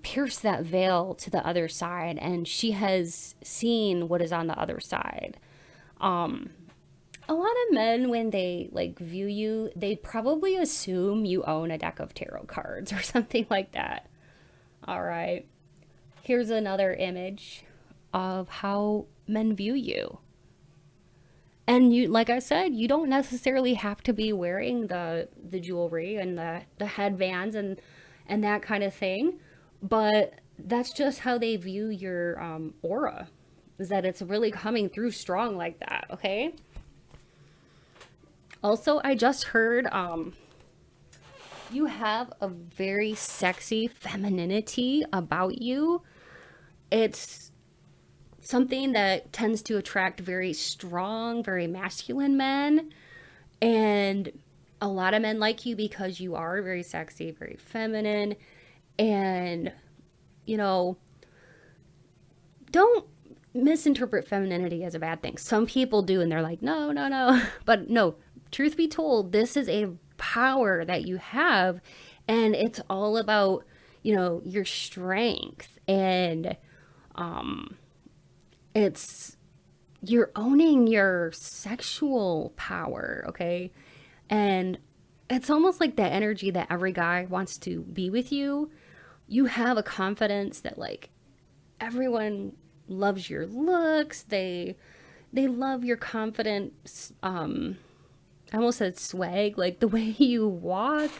pierced that veil to the other side, and she has seen what is on the other side. A lot of men, when they like view you, they probably assume you own a deck of tarot cards or something like that. All right. Here's another image of how men view you. And you, like I said, you don't necessarily have to be wearing the jewelry and the headbands and that kind of thing, but that's just how they view your aura, is that it's really coming through strong like that, okay? Also, I just heard You have a very sexy femininity about you. It's something that tends to attract very strong, very masculine men. And a lot of men like you because you are very sexy, very feminine. And, you know, don't misinterpret femininity as a bad thing. Some people do, and they're like, no, no, no. But no, truth be told, this is a power that you have, and it's all about, your strength. And it's you're owning your sexual power, okay? And it's almost like that energy that every guy wants to be with you. You have a confidence that like everyone loves your looks. They love your confident I almost said swag, like the way you walk.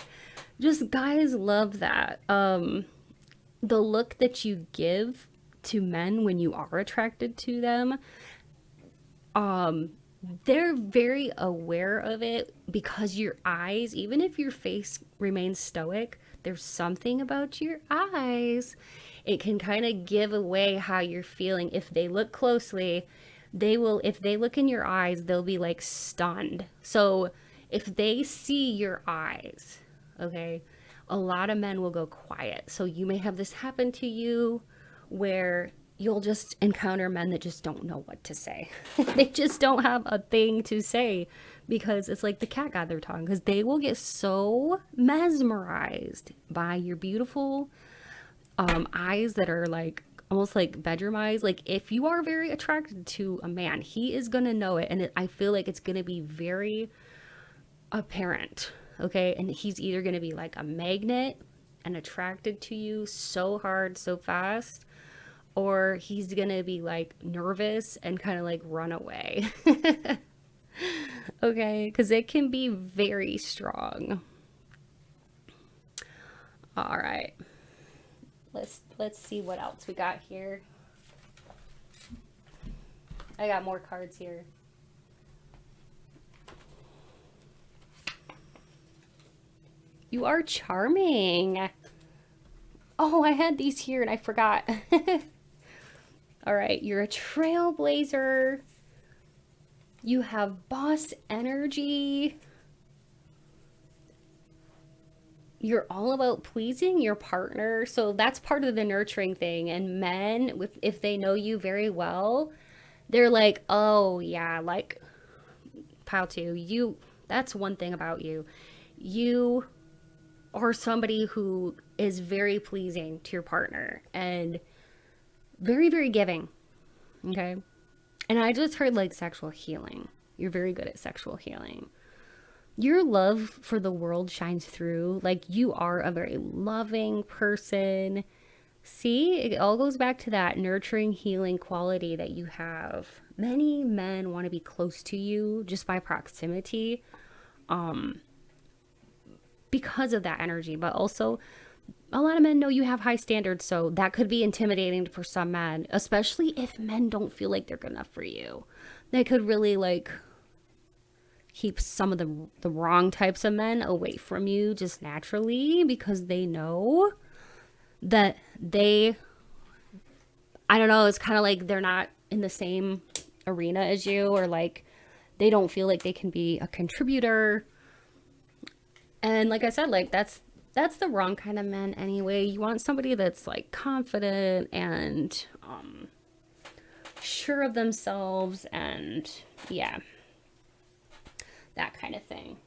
Just guys love that. The look that you give to men when you are attracted to them, they're very aware of it because your eyes, even if your face remains stoic, there's something about your eyes. It can kind of give away how you're feeling. If they look closely, if they look in your eyes, they'll be like stunned. So if they see your eyes, okay, a lot of men will go quiet. So you may have this happen to you where you'll just encounter men that just don't know what to say. They just don't have a thing to say because it's like the cat got their tongue, because they will get so mesmerized by your beautiful eyes that are like almost like bedroom eyes. Like if you are very attracted to a man, he is gonna know it, and I feel like it's gonna be very apparent, okay? And he's either gonna be like a magnet and attracted to you so hard, so fast, or he's gonna be like nervous and kind of like run away. Okay, because it can be very strong. All right, let's see what else we got here. I got more cards here. You are charming. Oh, I had these here and I forgot. All right, you're a trailblazer. You have boss energy. You're all about pleasing your partner. So that's part of the nurturing thing. And men, if they know you very well, they're like, oh yeah, like Pautu, that's one thing about you. You are somebody who is very pleasing to your partner and very, very giving. Okay. And I just heard like sexual healing. You're very good at sexual healing. Your love for the world shines through. Like you are a very loving person. See, it all goes back to that nurturing, healing quality that you have. Many men want to be close to you just by proximity, because of that energy. But also, a lot of men know you have high standards, so that could be intimidating for some men, especially if men don't feel like they're good enough for you. They could really like keep some of the wrong types of men away from you just naturally because they know that I don't know, it's kind of like they're not in the same arena as you, or like they don't feel like they can be a contributor. And like I said, like that's the wrong kind of man anyway. You want somebody that's like confident and sure of themselves, and yeah, that kind of thing.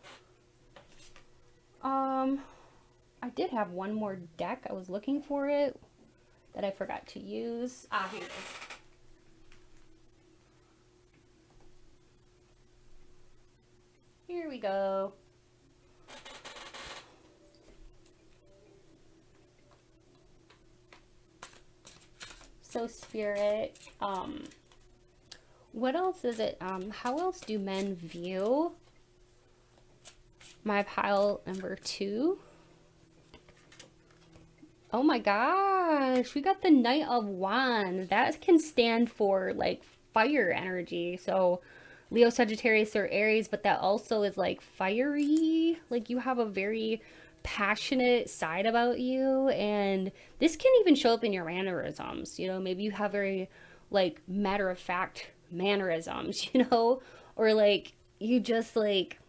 I did have one more deck. I was looking for it that I forgot to use. Here it is. Here we go. So Spirit, what else is it? How else do men view my pile number 2? Oh my gosh, we got the Knight of Wands. That can stand for like fire energy. So Leo, Sagittarius, or Aries, but that also is like fiery. Like you have a very passionate side about you, and this can even show up in your mannerisms. You know, maybe you have very like matter of fact mannerisms, you know, or like you just like,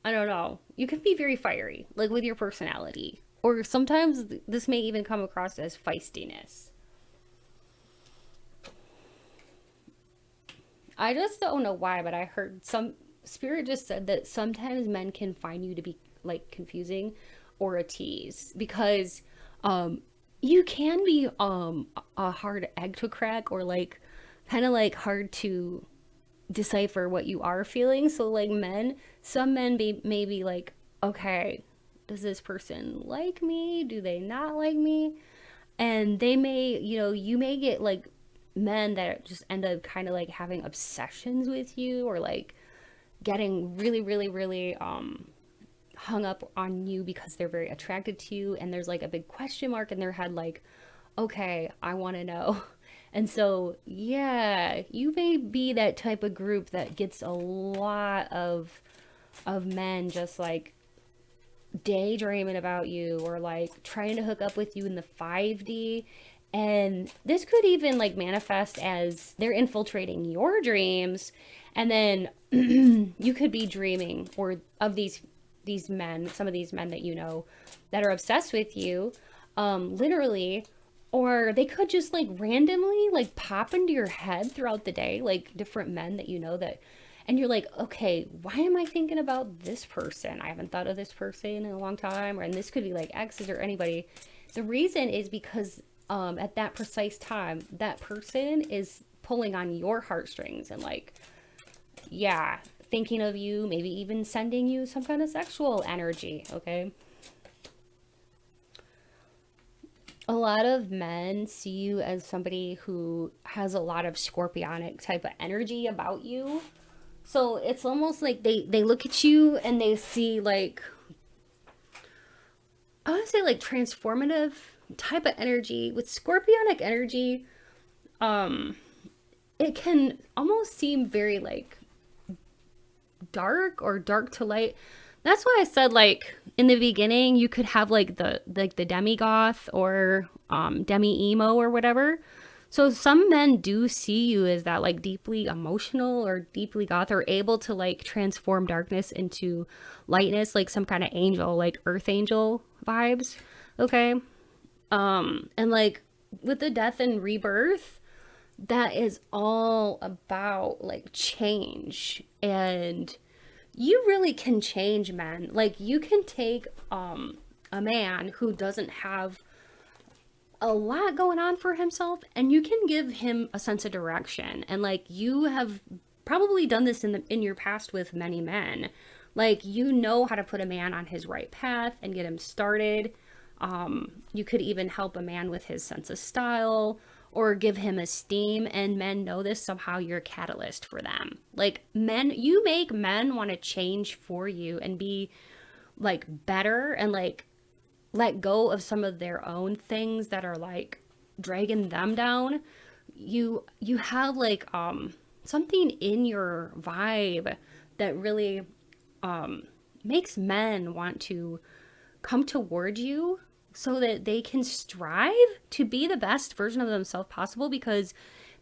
I don't know, you can be very fiery like with your personality, or sometimes this may even come across as feistiness. I just don't know why, but I heard some spirit just said that sometimes men can find you to be like confusing or a tease because um you can be a hard egg to crack, or like kind of like hard to decipher what you are feeling. So like men, some men may be like, okay, does this person like me? Do they not like me? And they may, you know, you may get like men that just end up kind of like having obsessions with you, or like getting really really hung up on you because they're very attracted to you, and there's like a big question mark in their head like, okay, I want to know. And so yeah, you may be that type of group that gets a lot of men just like daydreaming about you, or like trying to hook up with you in the 5D. And this could even like manifest as they're infiltrating your dreams, and then you could be dreaming or of these men, some of these men that you know that are obsessed with you, literally, or they could just like randomly like pop into your head throughout the day, like different men that you know that, and you're like, okay, why am I thinking about this person? I haven't thought of this person in a long time. Or, and this could be like exes or anybody. The reason is because at that precise time, that person is pulling on your heartstrings and like, yeah, thinking of you, maybe even sending you some kind of sexual energy, okay? A lot of men see you as somebody who has a lot of scorpionic type of energy about you. So it's almost like they look at you and they see like, I want to say like transformative type of energy. With scorpionic energy, um, it can almost seem very like dark or dark to light. That's why I said like in the beginning you could have like the demi goth or demi emo or whatever. So some men do see you as that like deeply emotional or deeply goth, or able to like transform darkness into lightness, like some kind of angel, like earth angel vibes. Okay. And like with the death and rebirth, that is all about like change. And you really can change men. Like you can take a man who doesn't have a lot going on for himself, and you can give him a sense of direction. And like you have probably done this in your past with many men. Like you know how to put a man on his right path and get him started. You could even help a man with his sense of style or give him esteem, and men know this. Somehow you're a catalyst for them. Like men, you make men want to change for you and be like better, and like let go of some of their own things that are like dragging them down. You have like something in your vibe that really makes men want to come toward you, so that they can strive to be the best version of themselves possible, because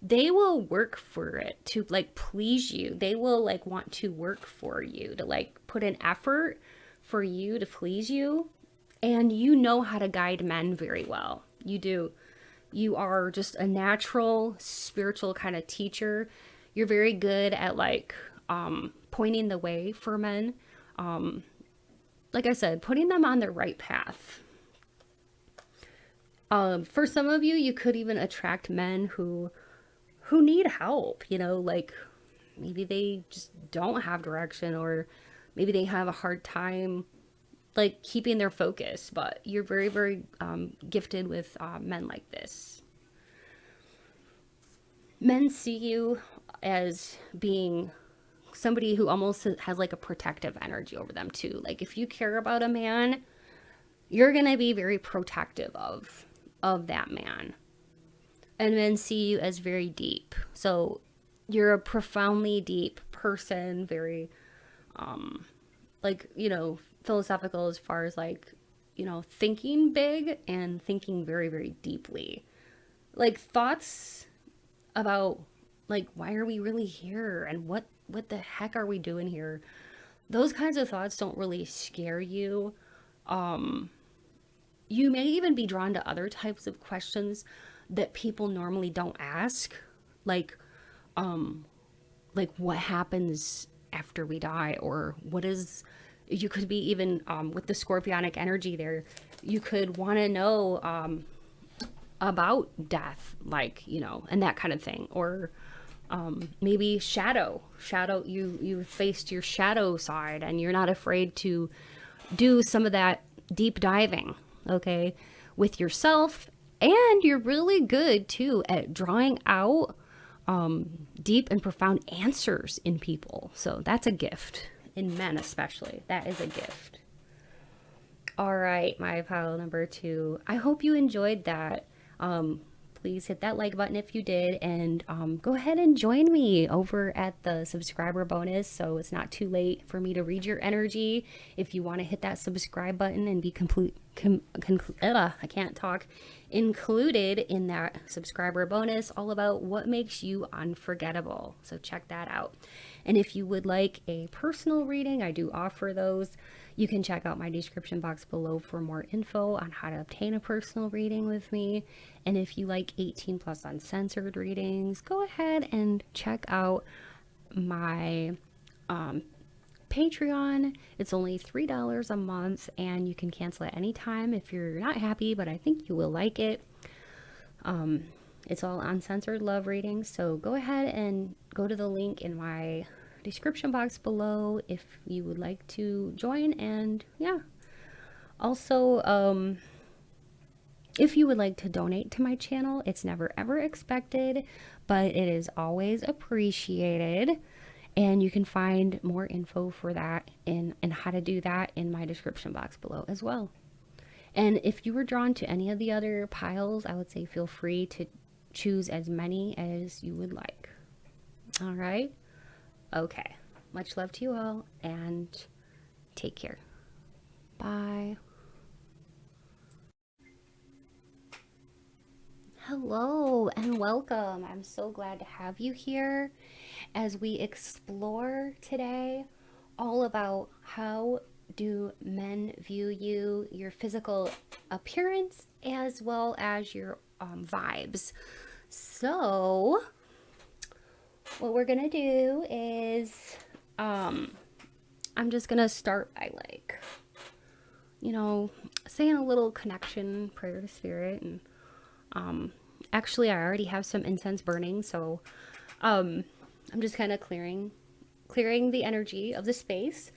they will work for it to like please you. They will like want to work for you, to like put an effort for you to please you. And you know how to guide men very well. You do. You are just a natural spiritual kind of teacher. You're very good at like pointing the way for men. Like I said, putting them on the right path. For some of you, you could even attract men who need help, you know, like maybe they just don't have direction, or maybe they have a hard time like keeping their focus, but you're very, very gifted with men like this. Men see you as being somebody who almost has like a protective energy over them too. Like if you care about a man, you're going to be very protective of that man. And men see you as very deep. So you're a profoundly deep person, very like, philosophical as far as like, thinking big and thinking very, very deeply. Like thoughts about like why are we really here and what the heck are we doing here? Those kinds of thoughts don't really scare you. You may even be drawn to other types of questions that people normally don't ask, like what happens after we die, or what is, you could be even with the scorpionic energy there, you could want to know about death, like, and that kind of thing. Or maybe shadow, you faced your shadow side and you're not afraid to do some of that deep diving, okay, with yourself. And you're really good too at drawing out deep and profound answers in people. So that's a gift, in men especially. That is a gift. All right, my pile number 2. I hope you enjoyed that. Please hit that like button if you did, and go ahead and join me over at the subscriber bonus, so it's not too late for me to read your energy. If you want to hit that subscribe button and be I can't talk, included in that subscriber bonus, all about what makes you unforgettable. So check that out. And if you would like a personal reading, I do offer those. You can check out my description box below for more info on how to obtain a personal reading with me. And if you like 18 plus uncensored readings, go ahead and check out my Patreon. It's only $3 a month, and you can cancel at any time if you're not happy, but I think you will like it. It's all uncensored love readings, so go ahead and go to the link in my description box below if you would like to join. And yeah, also if you would like to donate to my channel, it's never ever expected, but it is always appreciated. And you can find more info for that and how to do that in my description box below as well. And if you were drawn to any of the other piles, I would say feel free to choose as many as you would like. All right. Okay. Much love to you all, and take care. Bye. Hello and welcome. I'm so glad to have you here as we explore today all about how do men view you, your physical appearance, as well as your vibes. So what we're gonna do is I'm just gonna start by like, saying a little connection prayer to spirit. And actually I already have some incense burning, so I'm just kind of clearing the energy of the space.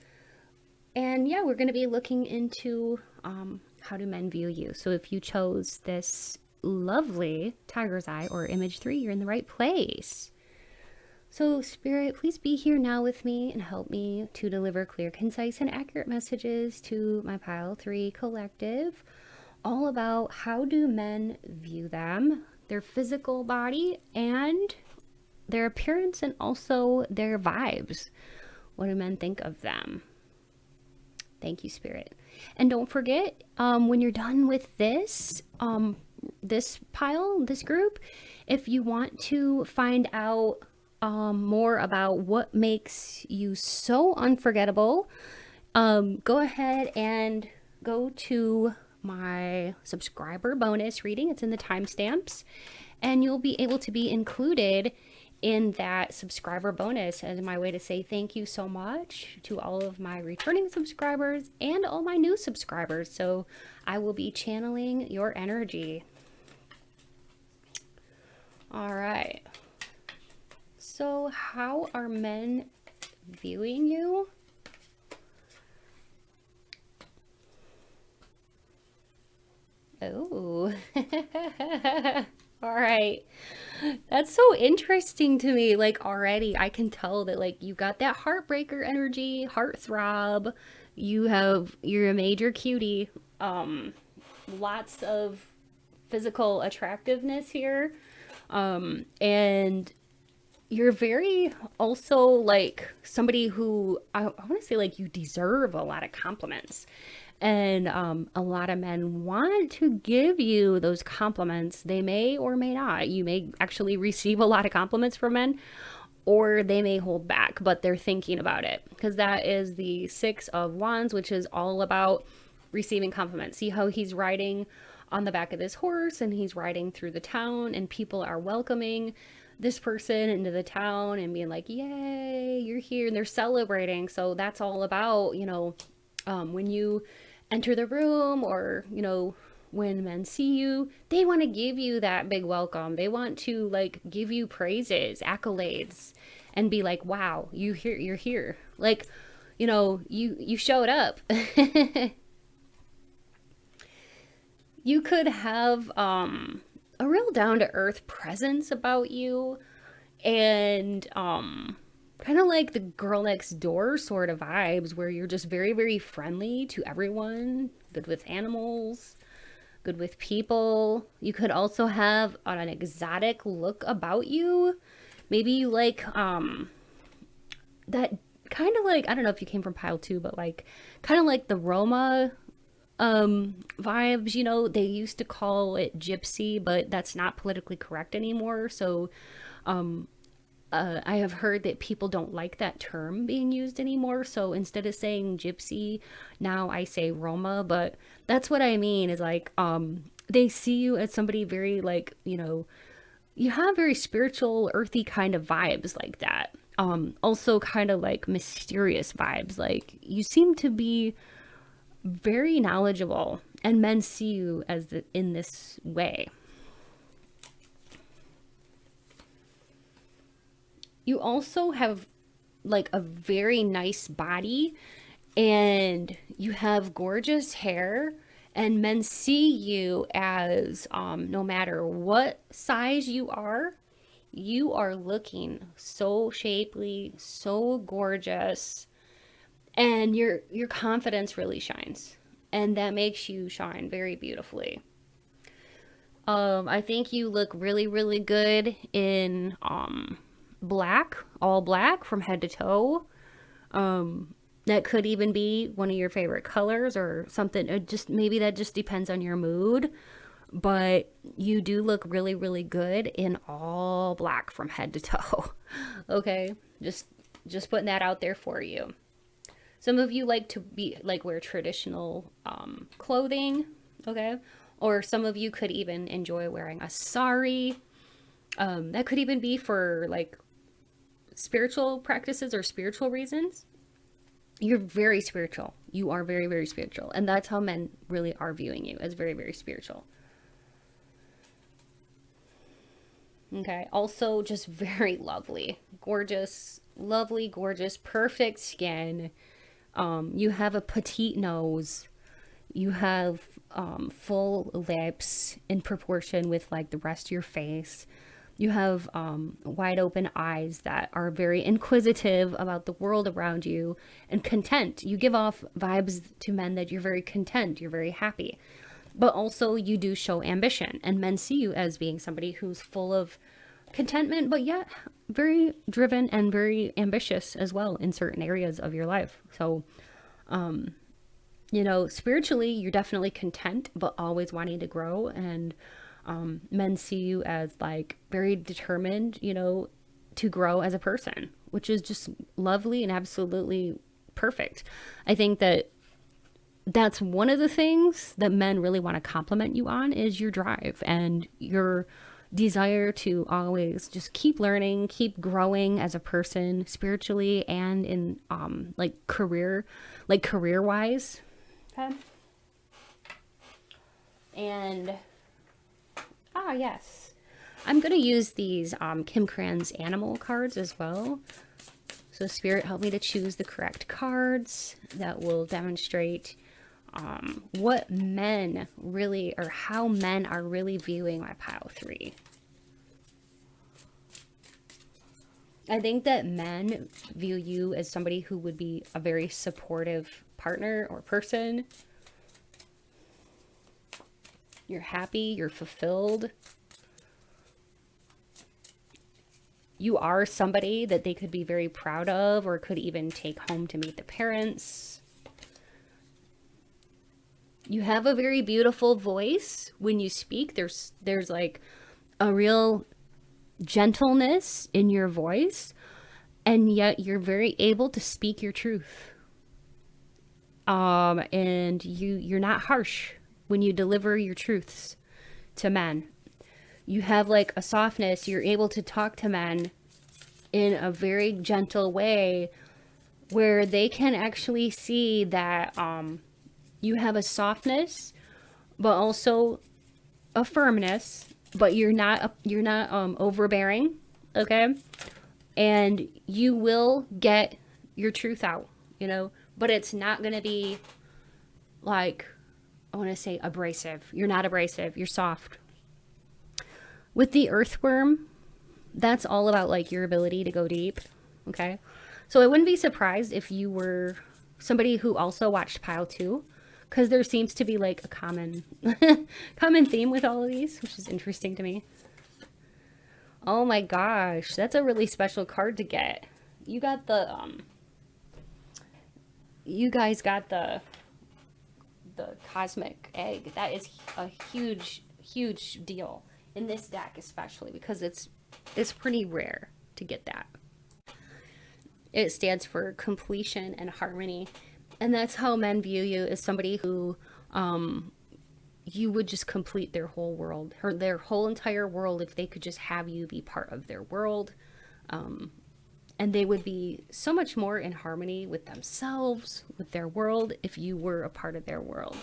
And yeah, we're going to be looking into how do men view you. So if you chose this lovely tiger's eye or image 3, you're in the right place. So Spirit, please be here now with me and help me to deliver clear, concise, and accurate messages to my Pile 3 collective, all about how do men view them, their physical body, and their appearance, and also their vibes. What do men think of them? Thank you, Spirit. And don't forget, when you're done with this pile, this group, if you want to find out more about what makes you so unforgettable, go ahead and go to my subscriber bonus reading. It's in the timestamps, and you'll be able to be included in that subscriber bonus as my way to say thank you so much to all of my returning subscribers and all my new subscribers. So I will be channeling your energy. All right. So how are men viewing you? Oh. All right. That's so interesting to me. Like already I can tell that like you got that heartbreaker energy, heartthrob. You're a major cutie. Lots of physical attractiveness here. And
you're very also like somebody who I want to say like you deserve a lot of compliments. And a lot of men want to give you those compliments. They may or may not. You may actually receive a lot of compliments from men, or they may hold back, but they're thinking about it because that is the Six of Wands, which is all about receiving compliments. See how he's riding on the back of this horse and he's riding through the town, and people are welcoming this person into the town and being like, yay, you're here, and they're celebrating. So that's all about, when you enter the room, or, when men see you, they want to give you that big welcome. They want to like give you praises, accolades, and be like, wow, you're here. Like, you showed up. You could have a real down to earth presence about you, and kind of like the girl next door sort of vibes, where you're just very, very friendly to everyone, good with animals, good with people. You could also have an exotic look about you. Maybe you like that kind of like, I don't know if you came from pile 2, but like kind of like the Roma vibes. They used to call it gypsy, but that's not politically correct anymore. So I have heard that people don't like that term being used anymore. So instead of saying gypsy, now I say Roma. But that's what I mean is like, they see you as somebody very like, you have very spiritual, earthy kind of vibes like that. Also kind of like mysterious vibes. Like you seem to be very knowledgeable, and men see you as in this way. You also have like a very nice body, and you have gorgeous hair, and men see you as no matter what size you are looking so shapely, so gorgeous, and your confidence really shines, and that makes you shine very beautifully. I think you look really, really good in black, all black from head to toe. That could even be one of your favorite colors or something. Just maybe that just depends on your mood. But you do look really, really good in all black from head to toe. Okay, just putting that out there for you. Some of you like to be like wear traditional clothing, okay? Or some of you could even enjoy wearing a sari. That could even be for like spiritual practices or spiritual reasons. You're very spiritual. You are very, very spiritual. And that's how men really are viewing you, as very, very spiritual. Okay. Also, just very lovely. Gorgeous, lovely, gorgeous, perfect skin. You have a petite nose. You have full lips in proportion with like the rest of your face. You have wide open eyes that are very inquisitive about the world around you, and content. You give off vibes to men that you're very content, you're very happy. But also, you do show ambition, and men see you as being somebody who's full of contentment, but yet very driven and very ambitious as well in certain areas of your life. So, spiritually, you're definitely content, but always wanting to grow. And men see you as like very determined, to grow as a person, which is just lovely and absolutely perfect. I think that that's one of the things that men really want to compliment you on is your drive and your desire to always just keep learning, keep growing as a person spiritually and in career wise. Okay. And yes. I'm going to use these Kim Cran's animal cards as well. So Spirit, help me to choose the correct cards that will demonstrate what men really, or how men are really viewing my pile 3. I think that men view you as somebody who would be a very supportive partner or person. You're happy, you're fulfilled. You are somebody that they could be very proud of or could even take home to meet the parents. You have a very beautiful voice when you speak. There's like a real gentleness in your voice, and yet you're very able to speak your truth. And you're not harsh when you deliver your truths to men. You have like a softness. You're able to talk to men in a very gentle way where they can actually see that you have a softness, but also a firmness, but you're not overbearing, okay? And you will get your truth out, but it's not going to be like, I want to say abrasive. You're not abrasive, you're soft. With the earthworm, that's all about like your ability to go deep, okay? So I wouldn't be surprised if you were somebody who also watched Pile 2, because there seems to be like a common common theme with all of these, which is interesting to me. Oh my gosh, that's a really special card to get. You got the you guys got the cosmic egg. That is a huge deal in this deck, especially because it's pretty rare to get that. It stands for completion and harmony, and that's how men view you, as somebody who you would just complete their whole world, or their whole entire world, if they could just have you be part of their world. And they would be so much more in harmony with themselves, with their world, if you were a part of their world.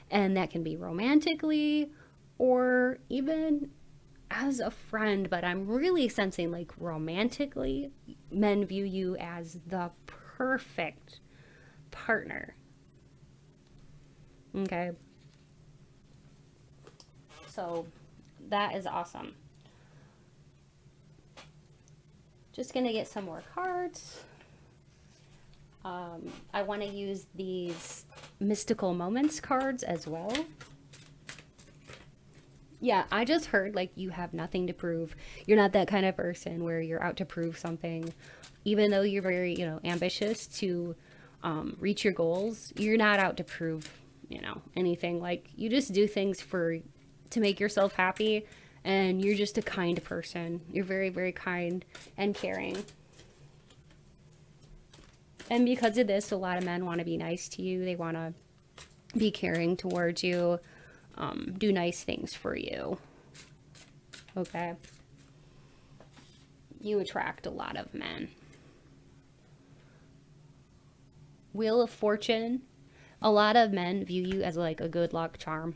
And that can be romantically or even as a friend, but I'm really sensing like romantically, men view you as the perfect partner. Okay. So that is awesome. Just gonna get some more cards. I want to use these mystical moments cards as well. Yeah, I just heard like you have nothing to prove. You're not that kind of person where you're out to prove something. Even though you're very, ambitious to reach your goals, you're not out to prove, anything. Like, you just do things to make yourself happy, and you're just a kind person. You're very, very kind and caring. And because of this, a lot of men want to be nice to you. They want to be caring towards you, do nice things for you. Okay? You attract a lot of men. Wheel of Fortune. A lot of men view you as like a good luck charm.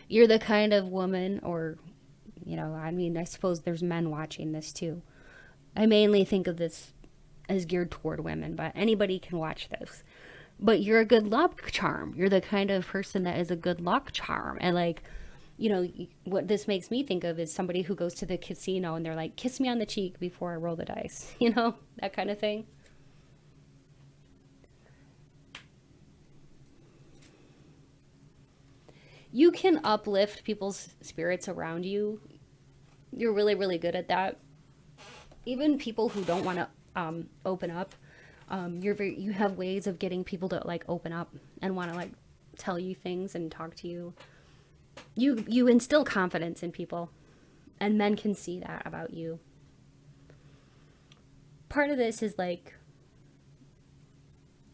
You're the kind of woman, or, I suppose there's men watching this too. I mainly think of this as geared toward women, but anybody can watch this. But you're a good luck charm. You're the kind of person that is a good luck charm. And like, what this makes me think of is somebody who goes to the casino and they're like, kiss me on the cheek before I roll the dice. That kind of thing. You can uplift people's spirits around you. You're really, really good at that. Even people who don't want to open up, you have ways of getting people to like open up and want to like tell you things and talk to you. You instill confidence in people, and men can see that about you. Part of this is like,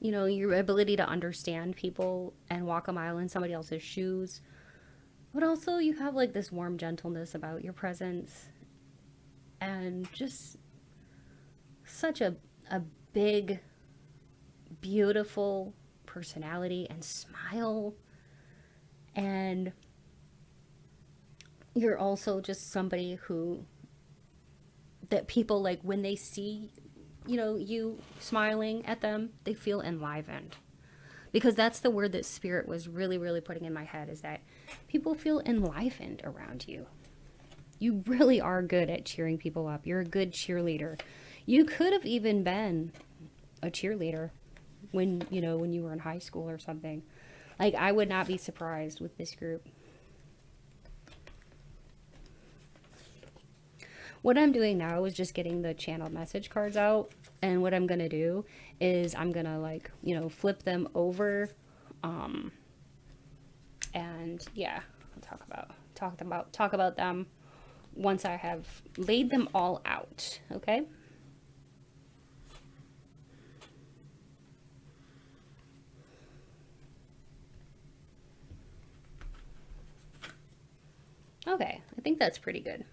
your ability to understand people and walk a mile in somebody else's shoes. But also you have like this warm gentleness about your presence, and just such a big, beautiful personality and smile. And you're also just somebody that people like when they see, you smiling at them, they feel enlivened. Because that's the word that Spirit was really, really putting in my head, is that people feel enlivened around you. You really are good at cheering people up. You're a good cheerleader. You could have even been a cheerleader when you were in high school or something. Like, I would not be surprised with this group. What I'm doing now is just getting the channel message cards out. And what I'm going to do is I'm going to like, flip them over. And yeah, I'll talk about them once I have laid them all out. Okay. Okay, I think that's pretty good.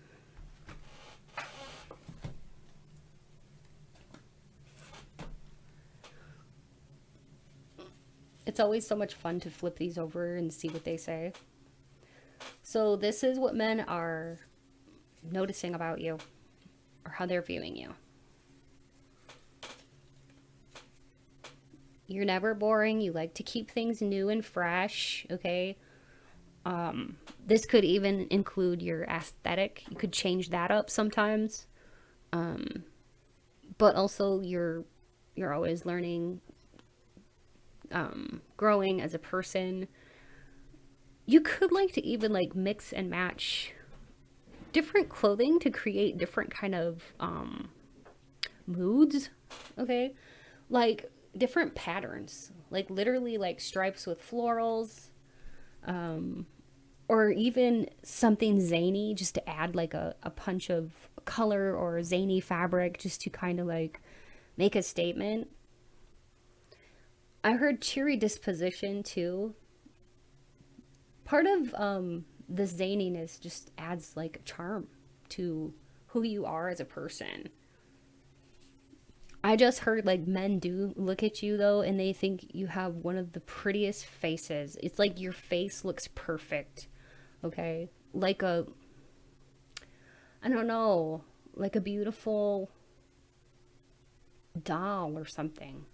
It's always so much fun to flip these over and see what they say. So this is what men are noticing about you, or how they're viewing you. You're never boring. You like to keep things new and fresh, okay? This could even include your aesthetic. You could change that up sometimes. But also you're always learning, growing as a person. You could like to even like mix and match different clothing to create different kind of moods, okay? Like different patterns, like literally like stripes with florals, or even something zany just to add like a punch of color or zany fabric just to kind of like make a statement. I heard cheery disposition too. Part of the zaniness just adds like a charm to who you are as a person. I just heard like men do look at you though and they think you have one of the prettiest faces. It's like your face looks perfect. Okay? Like I don't know, like a beautiful doll or something,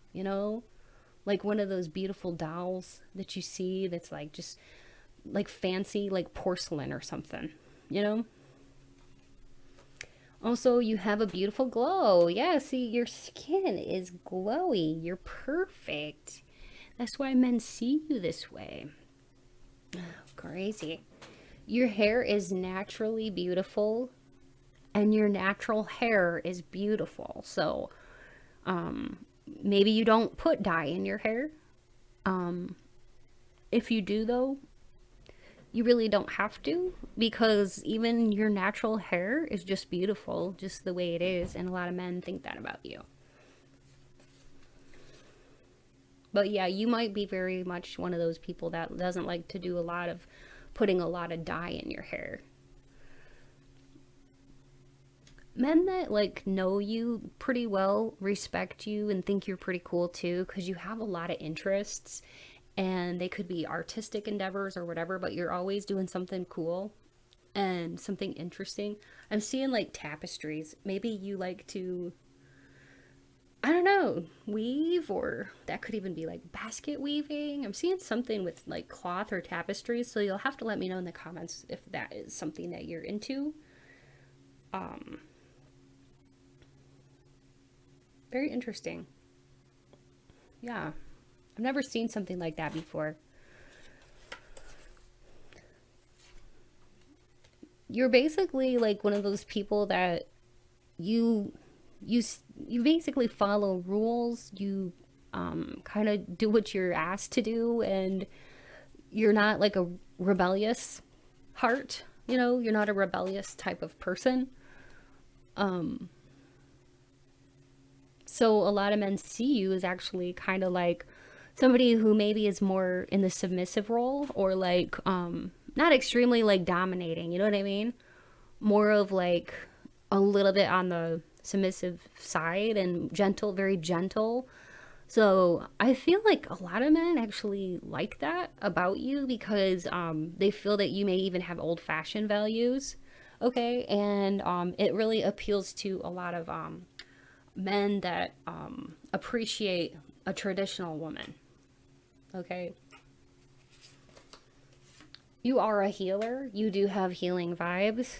Like one of those beautiful dolls that you see that's like just like fancy, like porcelain or something, Also, you have a beautiful glow. Yeah, see, your skin is glowy. You're perfect. That's why men see you this way. Crazy. Your hair is naturally beautiful, and your natural hair is beautiful. So, maybe you don't put dye in your hair. If you do, though, you really don't have to, because even your natural hair is just beautiful, just the way it is, and a lot of men think that about you. But yeah, you might be very much one of those people that doesn't like to do a lot of putting a lot of dye in your hair. Men that like know you pretty well respect you and think you're pretty cool too, because you have a lot of interests, and they could be artistic endeavors or whatever, but you're always doing something cool and something interesting. I'm seeing like tapestries. Maybe you like to, I don't know, weave, or that could even be like basket weaving. I'm seeing something with like cloth or tapestries, so you'll have to let me know in the comments if that is something that you're into. Very interesting. Yeah. I've never seen something like that before. You're basically like one of those people that you you basically follow rules. You kind of do what you're asked to do, and you're not like a rebellious heart. You're not a rebellious type of person. So a lot of men see you as actually kind of like somebody who maybe is more in the submissive role, or like not extremely like dominating, you know what I mean? More of like a little bit on the submissive side, and gentle, very gentle. So I feel like a lot of men actually like that about you, because they feel that you may even have old-fashioned values, okay? And it really appeals to a lot of men that appreciate a traditional woman, okay? You are a healer. You do have healing vibes.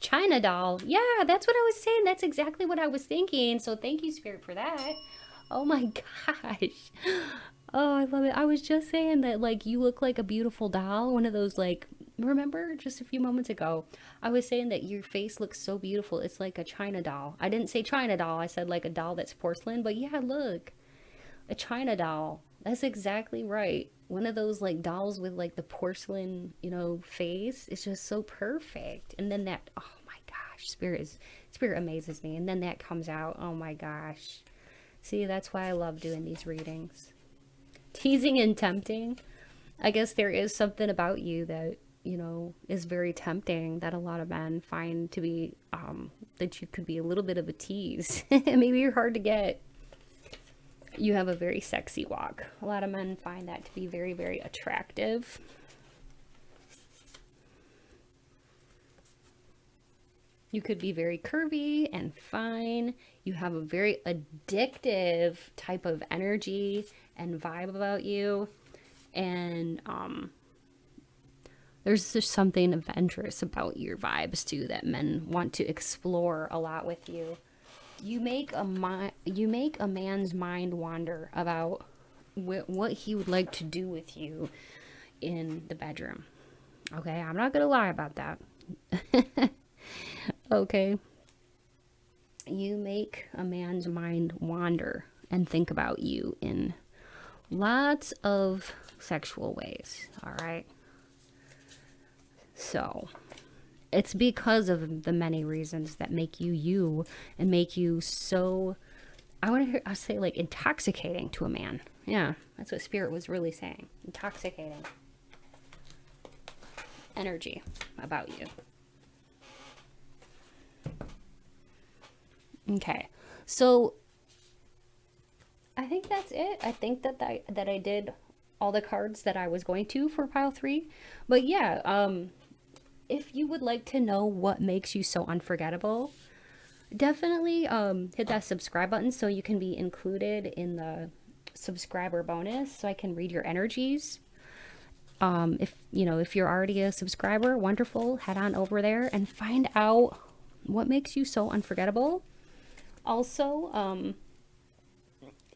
China doll. Yeah, that's what I was saying. That's exactly what I was thinking. So thank you, Spirit, for that. Oh my gosh. Oh, I love it. I was just saying that, like, you look like a beautiful doll. One of those, like, remember just a few moments ago, I was saying that your face looks so beautiful. It's like a China doll. I didn't say China doll. I said like a doll that's porcelain. But yeah, look, a China doll. That's exactly right. One of those like dolls with like the porcelain, face. It's just so perfect. And then that, oh my gosh, spirit amazes me. And then that comes out. Oh my gosh. See, that's why I love doing these readings. Teasing and tempting. I guess there is something about you that, is very tempting that a lot of men find to be, that you could be a little bit of a tease. Maybe you're hard to get. You have a very sexy walk. A lot of men find that to be very, very attractive. You could be very curvy and fine. You have a very addictive type of energy and vibe about you. And there's just something adventurous about your vibes too that men want to explore a lot with you. You make a man's mind wander about what he would like to do with you in the bedroom. Okay, I'm not gonna lie about that. Okay, you make a man's mind wander and think about you in lots of sexual ways. All right. So it's because of the many reasons that make you you and make you so, I say like intoxicating to a man. Yeah, that's what Spirit was really saying. Intoxicating energy about you. Okay, so I think that's it. I think that I did all the cards that I was going to for pile 3. But yeah, if you would like to know what makes you so unforgettable, definitely hit that subscribe button so you can be included in the subscriber bonus so I can read your energies. If you're already a subscriber, wonderful, head on over there and find out what makes you so unforgettable. Also,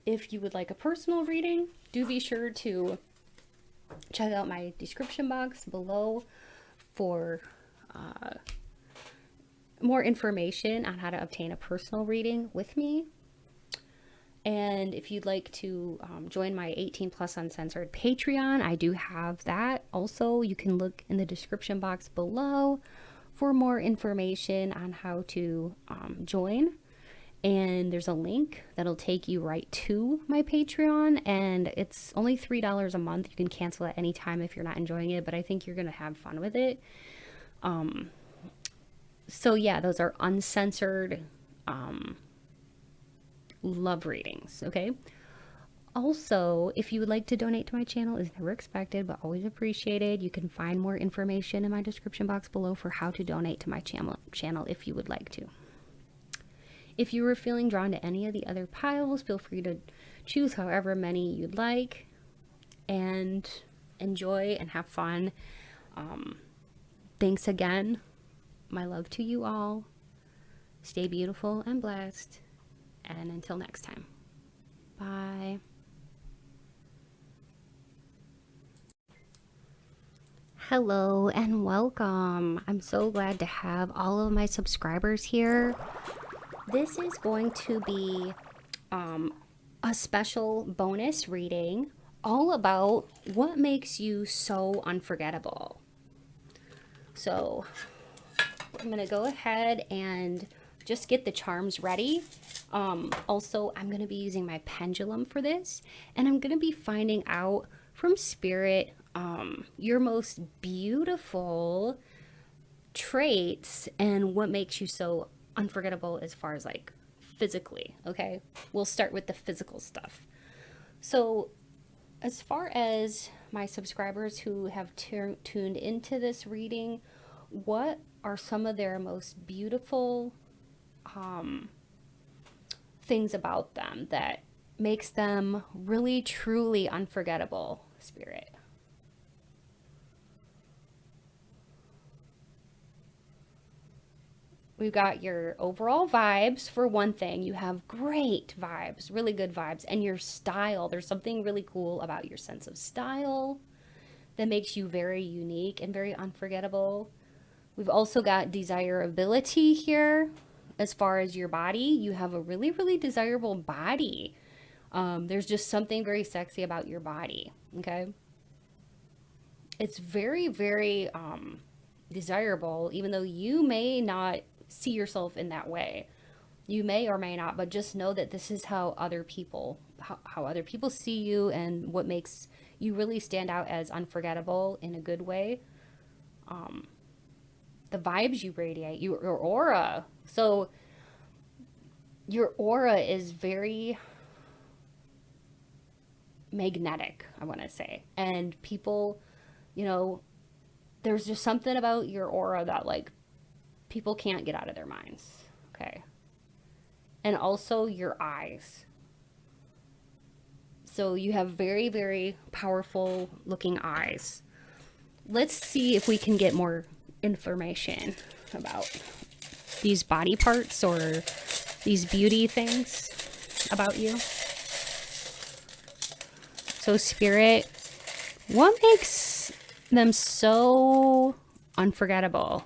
if you would like a personal reading, do be sure to check out my description box below for more information on how to obtain a personal reading with me. And if you'd like to join my 18 plus uncensored Patreon, I do have that. Also, you can look in the description box below for more information on how to join. And there's a link that'll take you right to my Patreon, and it's only $3 a month. You can cancel at any time if you're not enjoying it, but I think you're gonna have fun with it. So yeah, those are uncensored love readings. Okay, also, if you would like to donate to my channel, it's never expected but always appreciated. You can find more information in my description box below for how to donate to my channel if you would like to. If you were feeling drawn to any of the other piles, feel free to choose however many you'd like and enjoy and have fun. Thanks again. My love to you all. Stay beautiful and blessed. And until next time, bye. Hello and welcome. I'm so glad to have all of my subscribers here. This is going to be a special bonus reading all about what makes you so unforgettable. So I'm going to go ahead and just get the charms ready. Also, I'm going to be using my pendulum for this, and I'm going to be finding out from Spirit your most beautiful traits and what makes you so unforgettable as far as like physically. Okay, we'll start with the physical stuff. So as far as my subscribers who have tuned into this reading, what are some of their most beautiful things about them that makes them really truly unforgettable, Spirit? We've got your overall vibes. For one thing, you have great vibes, really good vibes, and your style. There's something really cool about your sense of style. that makes you very unique and very unforgettable. We've also got desirability here. As far as your body, you have a really, really desirable body. There's just something very sexy about your body. Okay. It's very, very desirable, even though you may not see yourself in that way. You may or may not, but just know that this is how other people, how other people see you, and what makes you really stand out as unforgettable in a good way. The vibes you radiate, your aura. So your aura is very magnetic, I want to say. And people, you know, there's just something about your aura that like people can't get out of their minds. Okay. And also your eyes. So you have very, very powerful looking eyes. Let's see if we can get more information about these body parts or these beauty things about you. So, Spirit, what makes them so unforgettable?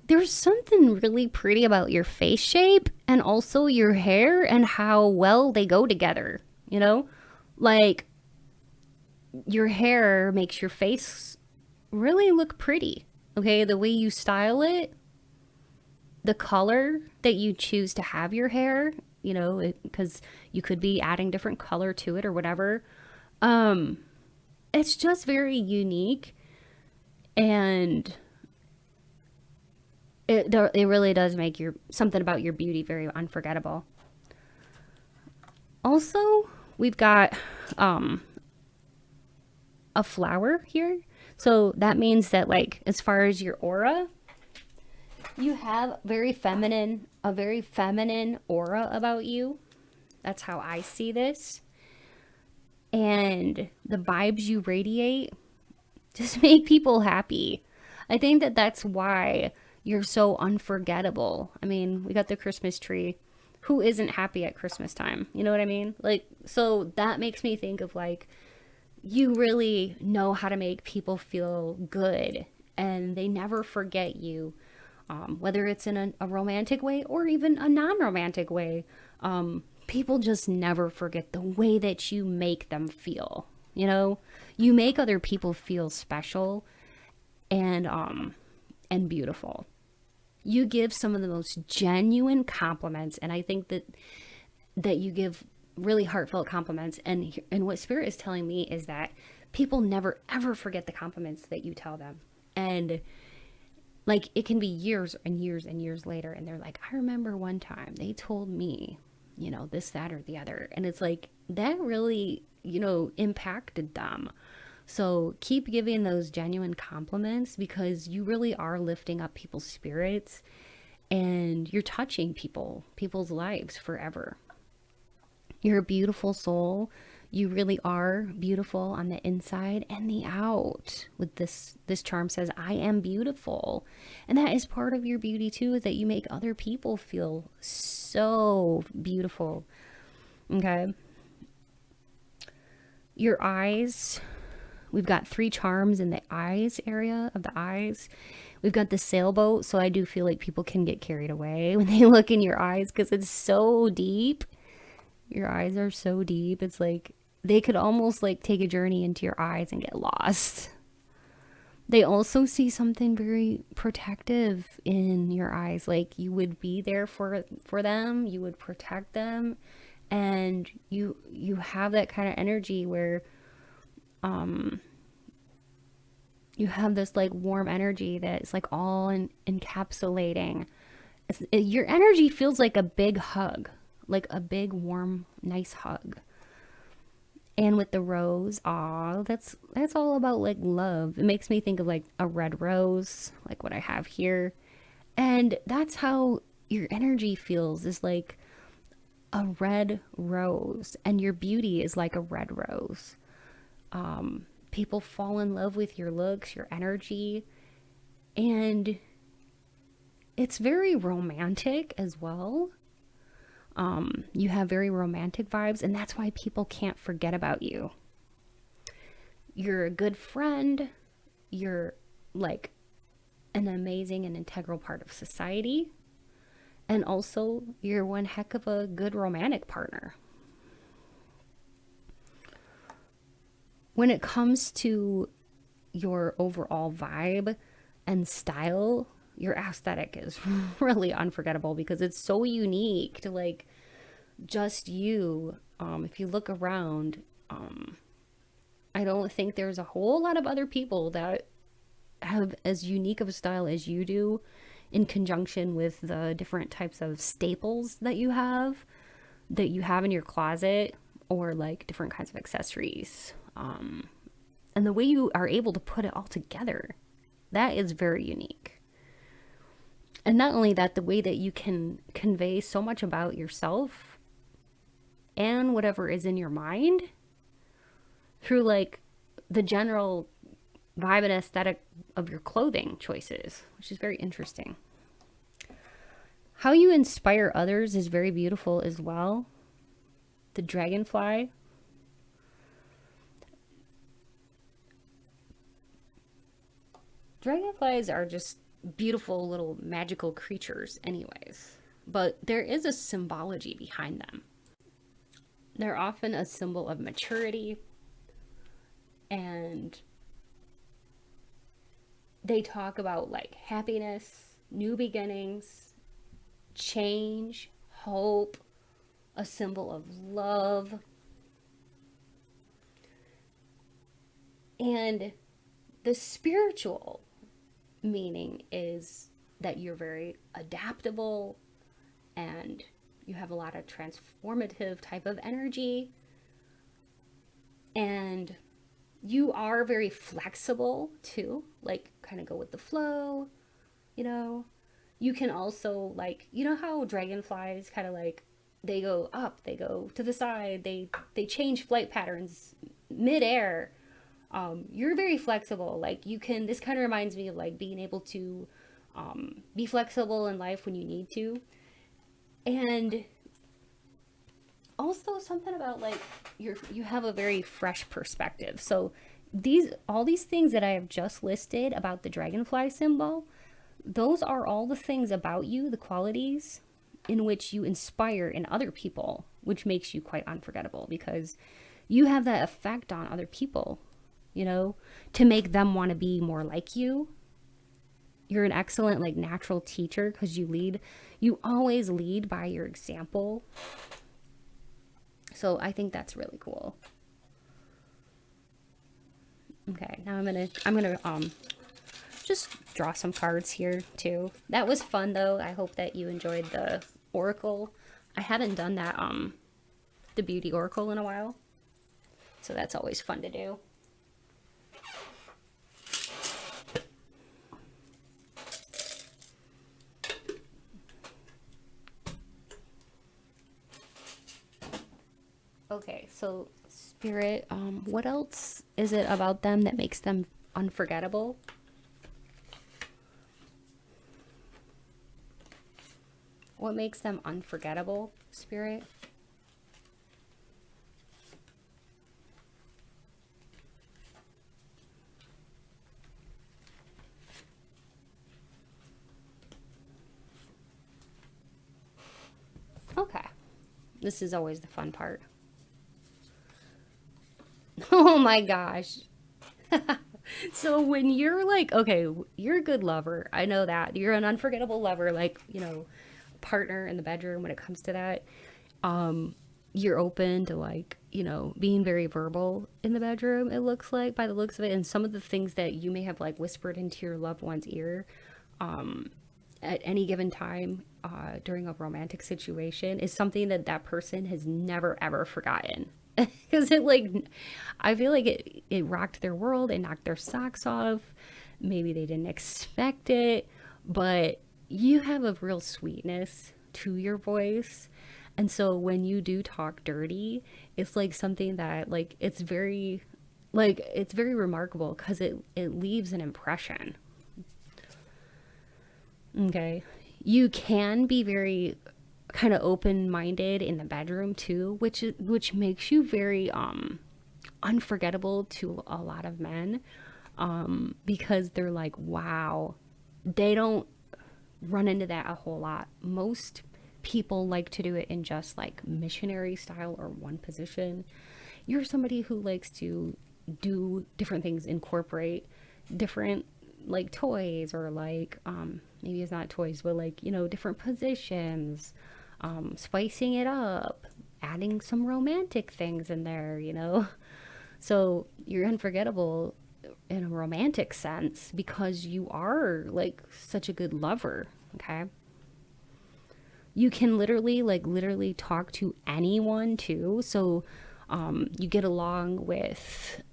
There's something really pretty about your face shape and also your hair and how well they go together, you know? Like, your hair makes your face really look pretty, okay? The way you style it, the color that you choose to have your hair, you know, because you could be adding different color to it or whatever. It's just very unique, and it really does make your something about your beauty very unforgettable. Also, we've got a flower here. So that means that like as far as your aura, you have a very feminine aura about you. That's how I see this. And the vibes you radiate just make people happy. I think that that's why you're so unforgettable. I mean, we got the Christmas tree. Who isn't happy at Christmas time? You know what I mean? Like, so that makes me think of like, you really know how to make people feel good and they never forget you. Whether it's in a romantic way or even a non-romantic way, people just never forget the way that you make them feel. You know, you make other people feel special and beautiful. You give some of the most genuine compliments, and I think that you give really heartfelt compliments. And what Spirit is telling me is that people never ever forget the compliments that you tell them, and like it can be years and years and years later, and they're like, I remember one time they told me, you know, this, that, or the other, and it's like that really, you know, impacted them. So keep giving those genuine compliments because you really are lifting up people's spirits and you're touching people's lives forever. You're a beautiful soul. You really are beautiful on the inside and the out. With this charm says, I am beautiful. And that is part of your beauty too, is that you make other people feel so beautiful. Okay. Your eyes. We've got 3 charms in the eyes area of the eyes. We've got the sailboat, so I do feel like people can get carried away when they look in your eyes because it's so deep. Your eyes are so deep. It's like they could almost like take a journey into your eyes and get lost. They also see something very protective in your eyes, like you would be there for them, you would protect them, and you have that kind of energy where you have this like warm energy that's like all encapsulating. Your energy feels like a big hug, like a big warm nice hug. And with the rose, that's all about like love. It makes me think of like a red rose, like what I have here. And that's how your energy feels, is like a red rose, and your beauty is like a red rose. People fall in love with your looks, your energy, and it's very romantic as well. You have very romantic vibes, and that's why people can't forget about you. You're a good friend. You're like an amazing and integral part of society. And also, you're one heck of a good romantic partner. When it comes to your overall vibe and style, your aesthetic is really unforgettable because it's so unique to like just you. If you look around, I don't think there's a whole lot of other people that have as unique of a style as you do, in conjunction with the different types of staples that you have in your closet, or like different kinds of accessories. And the way you are able to put it all together, that is very unique. And not only that, the way that you can convey so much about yourself and whatever is in your mind through like the general vibe and aesthetic of your clothing choices, which is very interesting. How you inspire others is very beautiful as well. The dragonfly. Dragonflies are just beautiful little magical creatures, anyways. But there is a symbology behind them. They're often a symbol of maturity, and they talk about like happiness, new beginnings, change, hope, a symbol of love. And the spiritual meaning is that you're very adaptable and you have a lot of transformative type of energy, and you are very flexible too, like kind of go with the flow, you know. You can also like, you know how dragonflies kind of like, they go up, they go to the side, they change flight patterns midair. You're very flexible. Like you can, this kind of reminds me of like being able to be flexible in life when you need to. And also something about like you have a very fresh perspective. So all these things that I have just listed about the dragonfly symbol, those are all the things about you, the qualities in which you inspire in other people, which makes you quite unforgettable because you have that effect on other people, you know, to make them want to be more like you. You're an excellent like natural teacher because you always lead by your example. So I think that's really cool. Okay, now I'm gonna just draw some cards here too. That was fun though. I hope that you enjoyed the oracle. I haven't done that the beauty oracle in a while, so that's always fun to do. Okay, so Spirit, what else is it about them that makes them unforgettable? What makes them unforgettable, Spirit? Okay. This is always the fun part. Oh my gosh. So when you're like, okay, you're a good lover. I know that. You're an unforgettable lover, like, you know, partner in the bedroom when it comes to that. You're open to like, you know, being very verbal in the bedroom, it looks like, by the looks of it. And some of the things that you may have like whispered into your loved one's ear at any given time during a romantic situation is something that that person has never ever forgotten. Because it like, I feel like it rocked their world, it knocked their socks off. Maybe they didn't expect it, but you have a real sweetness to your voice. And so when you do talk dirty, it's like something that like it's very remarkable because it leaves an impression. Okay. You can be very kind of open-minded in the bedroom too, which makes you very unforgettable to a lot of men, because they're like, wow, they don't run into that a whole lot. Most people like to do it in just like missionary style or one position. You're somebody who likes to do different things, incorporate different like toys, or like maybe it's not toys, but like, you know, different positions, spicing it up, adding some romantic things in there, you know. So you're unforgettable in a romantic sense because you are like such a good lover. Okay, you can literally talk to anyone too. So you get along with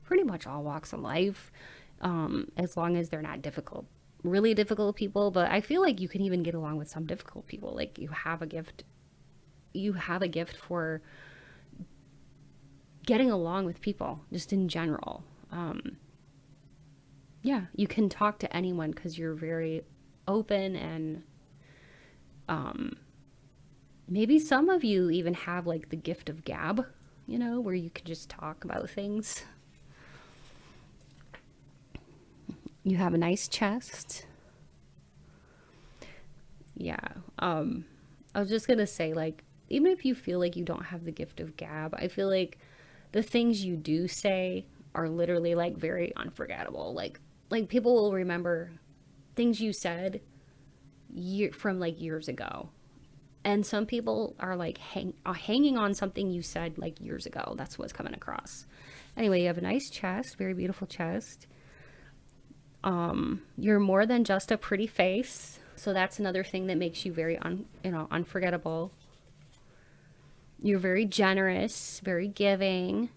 pretty much all walks of life, as long as they're not really difficult people. But I feel like you can even get along with some difficult people. Like you have a gift for getting along with people just in general. Yeah, you can talk to anyone because you're very open, and maybe some of you even have like the gift of gab, you know, where you can just talk about things. You have a nice chest. Yeah. I was just gonna say, like, even if you feel like you don't have the gift of gab, I feel like the things you do say are literally like very unforgettable. Like people will remember things you said from like years ago. And some people are like hanging on something you said like years ago. That's what's coming across. Anyway, you have a nice chest, very beautiful chest. You're more than just a pretty face. So that's another thing that makes you very unforgettable. You're very generous, very giving.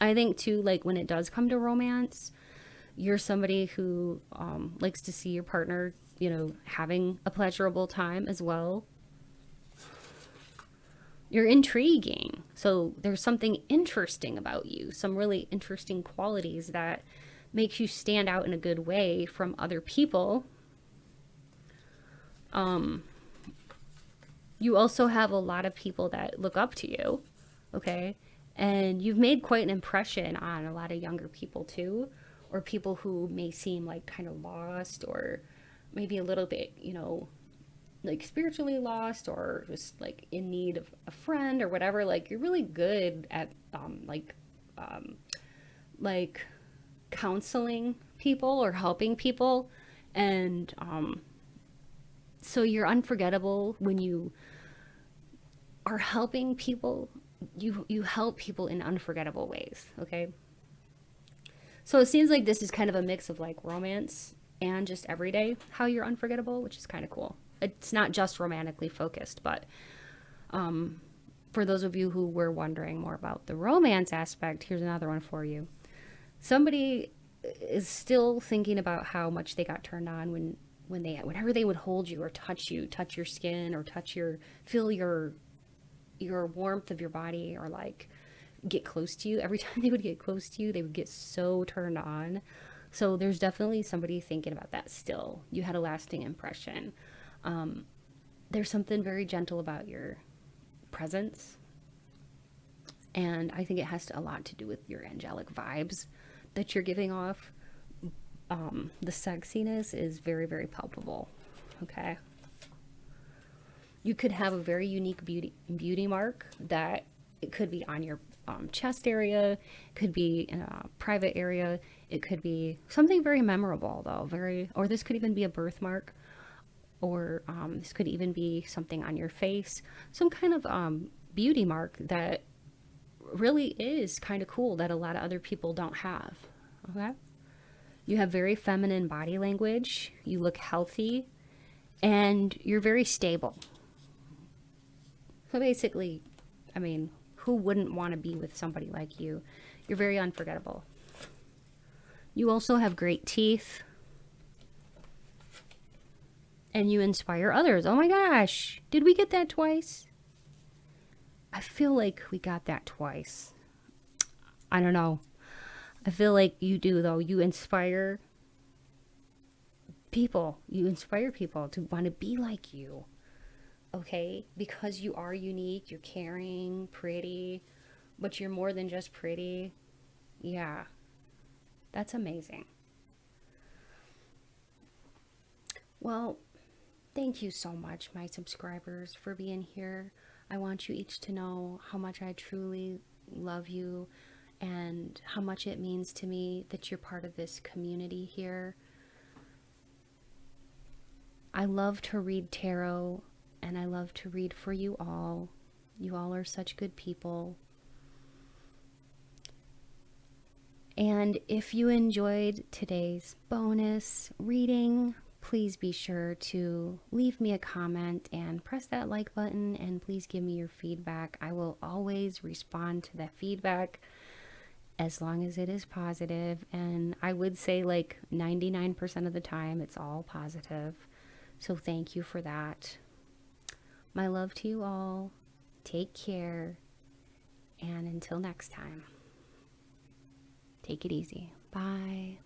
I think too, like when it does come to romance, you're somebody who likes to see your partner, you know, having a pleasurable time as well. You're intriguing. So there's something interesting about you, some really interesting qualities that makes you stand out in a good way from other people. You also have a lot of people that look up to you, okay? And you've made quite an impression on a lot of younger people too, or people who may seem like kind of lost, or maybe a little bit, you know, like spiritually lost, or just like in need of a friend or whatever. Like you're really good at like counseling people or helping people. And so you're unforgettable when you are helping people. You help people in unforgettable ways, okay? So it seems like this is kind of a mix of like romance and just everyday how you're unforgettable, which is kind of cool. It's not just romantically focused, but for those of you who were wondering more about the romance aspect, here's another one for you. Somebody is still thinking about how much they got turned on whenever they would hold you or touch your skin, or feel your warmth of your body, or like get close to you. Every time they would get close to you, they would get so turned on. So there's definitely somebody thinking about that still. You had a lasting impression. There's something very gentle about your presence. And I think it has a lot to do with your angelic vibes that you're giving off. The sexiness is very, very palpable. Okay. You could have a very unique beauty mark that it could be on your chest area, could be in a private area. It could be something very memorable though, or this could even be a birthmark, or this could even be something on your face, some kind of beauty mark that really is kind of cool that a lot of other people don't have. Okay. You have very feminine body language. You look healthy, and you're very stable. So basically, I mean, who wouldn't want to be with somebody like you? You're very unforgettable. You also have great teeth, and you inspire others. Oh my gosh, did we get that twice? I feel like we got that twice. I don't know. I feel like you do, though. You inspire people. You inspire people to want to be like you. okay? Because you are unique, you're caring, pretty, but you're more than just pretty. Yeah, that's amazing. Well, thank you so much, my subscribers, for being here. I want you each to know how much I truly love you and how much it means to me that you're part of this community here. I love to read tarot and I love to read for you all. You all are such good people. And if you enjoyed today's bonus reading, please be sure to leave me a comment and press that like button, and please give me your feedback. I will always respond to that feedback as long as it is positive, and I would say like 99% of the time it's all positive. So thank you for that. My love to you all. Take care, and until next time, take it easy. Bye.